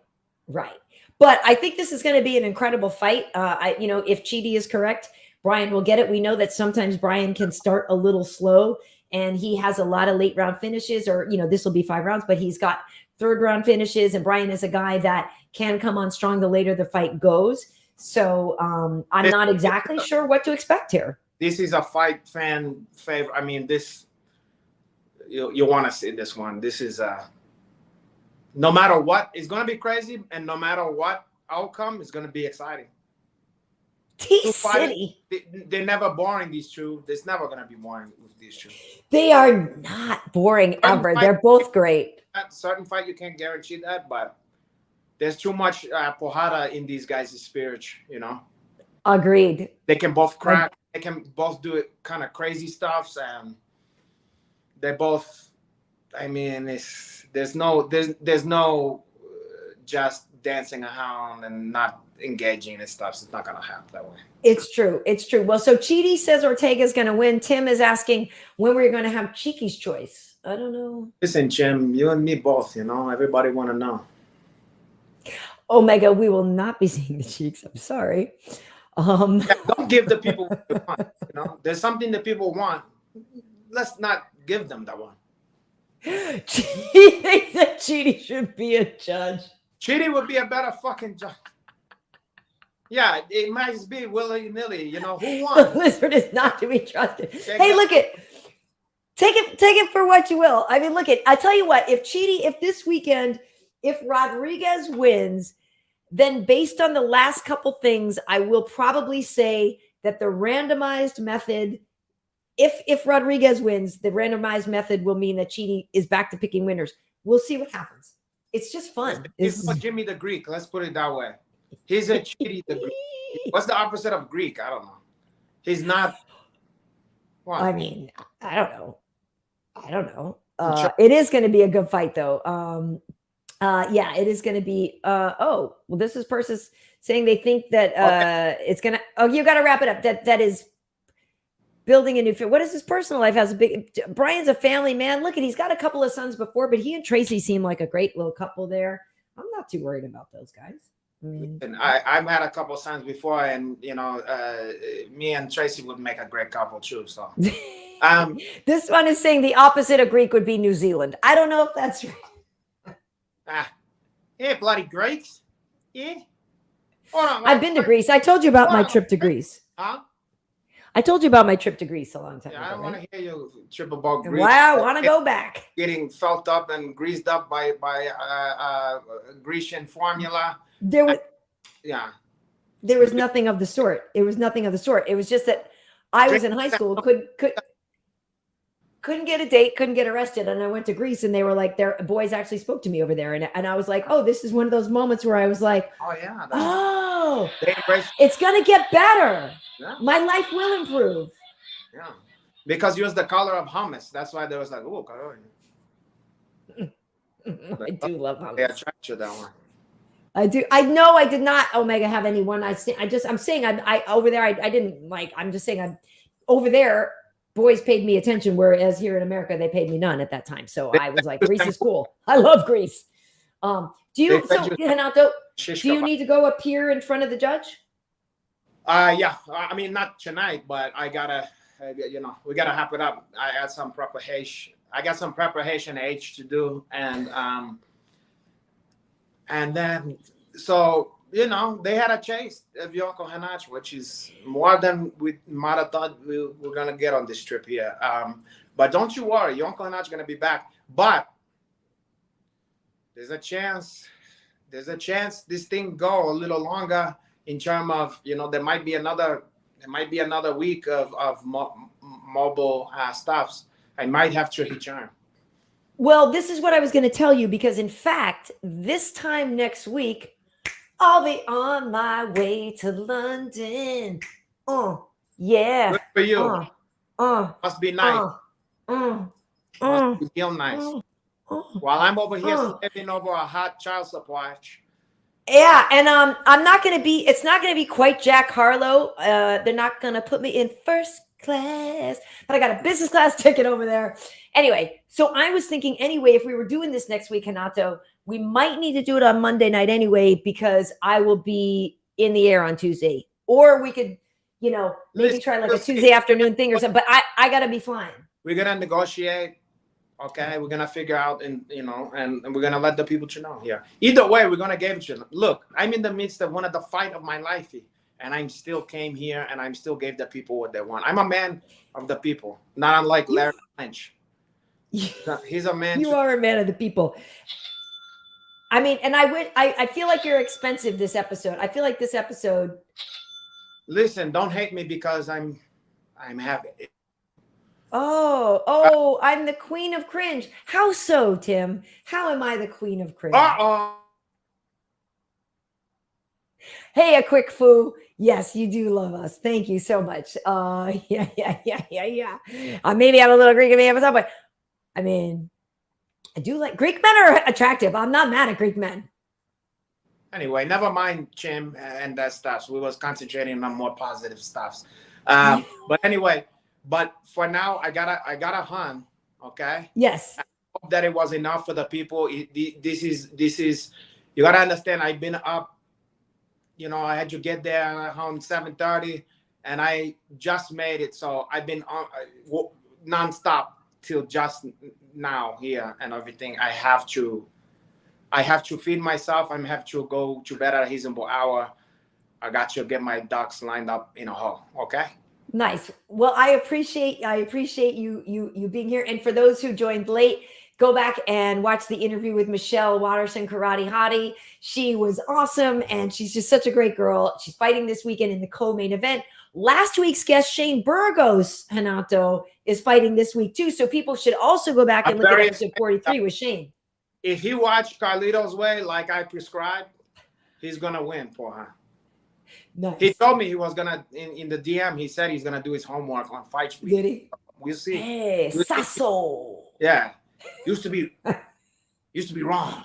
But I think this is going to be an incredible fight. If Chidi is correct, Brian will get it. We know that sometimes Brian can start a little slow and he has a lot of late round finishes, or, this will be 5 rounds, but he's got third round finishes. And Brian is a guy that can come on strong the later the fight goes. So I'm not exactly sure what to expect here. This is a fight fan favorite. I mean, this, you want to see this one. This is no matter what, it's going to be crazy. And no matter what outcome, it's going to be exciting. T-City. They're never boring, these two. There's never going to be boring with these two. They are not boring ever. They're both great. At certain fight, you can't guarantee that, but there's too much pojada in these guys' spirit, Agreed. They can both crack. They can both do it kind of crazy stuff, and they both. I mean, there's no just dancing around and not engaging and stuff. So it's not gonna happen that way. It's true. Well, so Chidi says Ortega's going to win. Tim is asking when we're going to have Cheeky's choice. I don't know. Listen, Jim, you and me both. Everybody want to know. Omega, we will not be seeing the cheeks. I'm sorry. Don't give the people what they want. There's something that people want. Let's not give them that one. He thinks that Chidi should be a judge. Chidi would be a better fucking judge. Yeah, it might be willy-nilly. Who won? The lizard is not to be trusted. Hey, look it. Take it for what you will. I mean, look it. I tell you what, if this weekend, if Rodriguez wins, then based on the last couple things, I will probably say that the randomized method, if Rodriguez wins, the randomized method will mean that Chidi is back to picking winners. We'll see what happens. It's just fun. He's not Jimmy the Greek. Let's put it that way. He's a Chidi the Greek. What's the opposite of Greek? I don't know. He's not. What? I mean, I don't know. It is going to be a good fight, though. Yeah, it is going to be. This is Persis saying they think that it's going to. Oh, you got to wrap it up. That is building a new. What is his personal life? Has a big. Brian's a family man. Look, he's got a couple of sons before, but he and Tracy seem like a great little couple there. I'm not too worried about those guys. And I've had a couple of sons before, and me and Tracy would make a great couple too. So, this one is saying the opposite of Greek would be New Zealand. I don't know if that's right. Yeah, bloody Greeks. Yeah. Hold on, I've been to Greece. I told you about my trip to Greece. Huh? I told you about my trip to Greece a long time ago. I don't want to hear you trip about Greece. Wow, I want to go back. Getting felt up and greased up by Grecian formula. There was nothing of the sort. It was just that I was in high school, couldn't get a date, couldn't get arrested, and I went to Greece, and they were like, their boys actually spoke to me over there, and I was like, oh, this is one of those moments where I was like, it's gonna get better. Yeah. My life will improve. Yeah, because you was the color of hummus. That's why there was like, oh, color. I do love hummus. They attract you that one. I do. I know I did not, Omega, have anyone. I'm saying I over there, I didn't like, I'm just saying I'm over there. Boys paid me attention, whereas here in America, they paid me none at that time. So I was like, Greece is cool. I love Greece. Do you, so Renato, do you need to go appear in front of the judge? Yeah. I mean, not tonight, but I gotta, we gotta have it up. I had some preparation. I got some preparation age to do, and then so they had a chase of Yonko Hanach, which is more than we might have thought we were gonna get on this trip here. But don't you worry, Yonko Hanach is gonna be back. But there's a chance this thing go a little longer in terms of there might be another week of mobile stuffs. I might have to return. Well, this is what I was going to tell you, because in fact, this time next week, I'll be on my way to London. Yeah. Good for you. Must be nice. Must be real nice. While I'm over here stepping over a hot child supply. Yeah, and it's not gonna be quite Jack Harlow. They're not gonna put me in first class, but I got a business class ticket over there. Anyway, so I was thinking anyway, if we were doing this next week, Renato, we might need to do it on Monday night anyway, because I will be in the air on Tuesday. Or we could, maybe try like a Tuesday afternoon thing or something, but I gotta be flying. We're gonna negotiate. Okay, we're gonna figure out, and we're gonna let the people know here. Either way, we're gonna give it to them. Look, I'm in the midst of one of the fight of my life here, and I still came here, and I still gave the people what they want. I'm a man of the people, not unlike Larry Lynch. He's a man. You are a man of the people. I mean, and I feel like you're expensive this episode. I feel like this episode. Listen, don't hate me because I'm happy. Oh, I'm the queen of cringe. How so, Tim? How am I the queen of cringe? Hey, a quick foo. Yes, you do love us. Thank you so much. Yeah. Maybe I'm a little Greek in the episode, but I mean, I do like Greek men are attractive. I'm not mad at Greek men. Anyway, never mind Jim and that stuff. We was concentrating on more positive stuffs. But anyway. But for now, I gotta hunt. Okay. Yes. I hope that it was enough for the people. This is. You gotta understand. I've been up. I had to get there around 7:30, and I just made it. So I've been on nonstop till just now here and everything. I have to feed myself. I have to go to bed at a reasonable hour. I got to get my ducks lined up in a hole. Okay. Nice. Well, I appreciate you being here. And for those who joined late, go back and watch the interview with Michelle Waterson, Karate Hottie. She was awesome, and she's just such a great girl. She's fighting this weekend in the co-main event. Last week's guest, Shane Burgos, Renato, is fighting this week too. So people should also go back and look at episode 43 with Shane. If he watched Carlito's Way like I prescribed, he's gonna win for her. Nice. He told me he was gonna in the DM. He said he's gonna do his homework on Fight Week. Did he? We'll see. Hey, Sasso. Yeah, used to be wrong.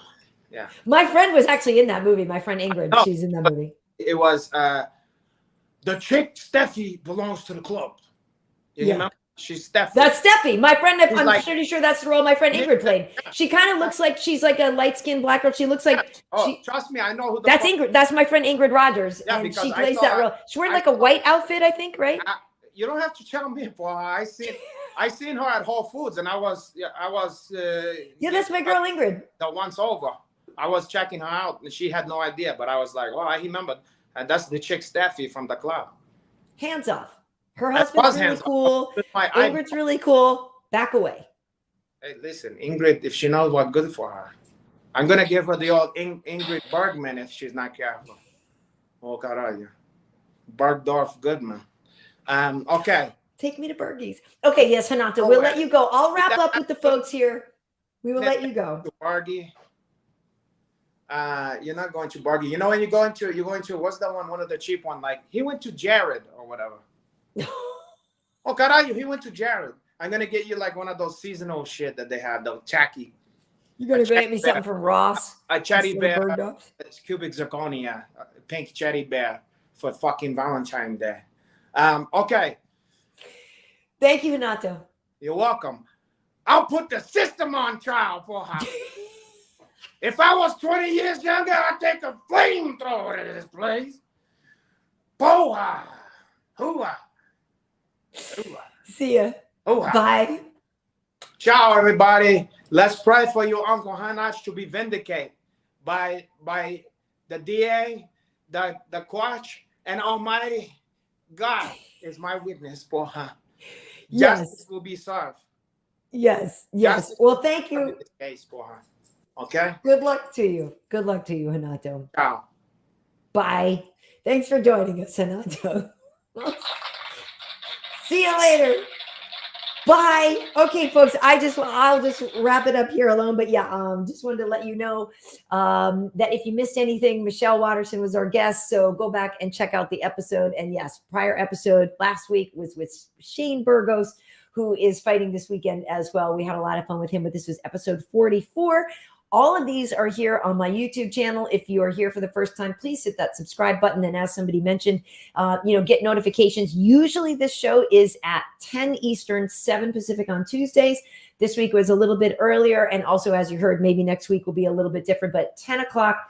Yeah. My friend was actually in that movie. My friend Ingrid, she's in that movie. It was the chick Steffi belongs to the club. You know, she's Steffi. That's Steffi. My friend. I'm pretty sure that's the role my friend Ingrid played. She kind of looks like she's like a light-skinned black girl. She looks like. Trust me, I know who. That's Ingrid. That's my friend Ingrid Rogers, yeah, and she plays that role. She's wearing like a white outfit, I think, right? You don't have to tell me, boy. I seen her at Whole Foods, and I was. Yeah, that's my girl Ingrid. The once over, I was checking her out, and she had no idea, but I was like, "Oh, I remember," and that's the chick Steffi from the club. Hands off. Her husband's really cool. Ingrid's really cool. Back away. Hey, listen, Ingrid, if she knows what's good for her, I'm gonna give her the old Ingrid Bergman if she's not careful. Oh, caralho. Bergdorf Goodman. Okay. Take me to Bergies. Okay, yes, Renato, we'll let you go. I'll wrap up with the folks here. We will let you go. Bargy. You're not going to Bargy. You know when you're going to what's that one of the cheap one? Like he went to Jared or whatever. Oh, caralho, he went to Jared. I'm gonna get you like one of those seasonal shit that they have, the tacky. You're going to make me something from Ross. A cherry instead of bear. bird dogs? It's cubic zirconia, a pink cherry bear for fucking Valentine's Day. Okay. Thank you, Renato. You're welcome. I'll put the system on trial for her. If I was 20 years younger, I'd take a flamethrower to this place. Boa. Hooah. Hooah. See ya. Hooah. Bye. Ciao, everybody. Let's pray for your Uncle Hanach to be vindicated by the DA, the Quatch, and Almighty God is my witness for her. Yes. Justice will be served. Yes. Justice Well, thank will you. be the case for her. Okay? Good luck to you. Good luck to you, Renato. Ciao. Bye. Thanks for joining us, Renato. See you later. Bye. Okay, folks. I'll just wrap it up here alone. But yeah, just wanted to let you know that if you missed anything, Michelle Waterson was our guest. So go back and check out the episode. And yes, prior episode last week was with Shane Burgos, who is fighting this weekend as well. We had a lot of fun with him, but this was episode 44. All of these are here on my YouTube channel. If you are here for the first time, please hit that subscribe button. And as somebody mentioned, get notifications. Usually this show is at 10 Eastern, 7 Pacific on Tuesdays. This week was a little bit earlier. And also, as you heard, maybe next week will be a little bit different, but 10 o'clock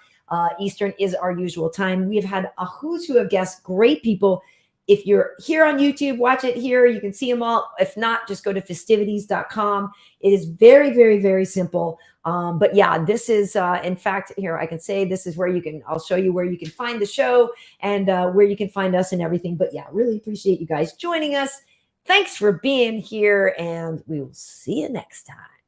Eastern is our usual time. We've had a who's who of guests, great people. If you're here on YouTube, watch it here. You can see them all. If not, just go to fistivities.com. It is very, very, very simple. But yeah, this is, in fact, here, I can say this is where I'll show you where you can find the show and where you can find us and everything. But yeah, really appreciate you guys joining us. Thanks for being here, and we will see you next time.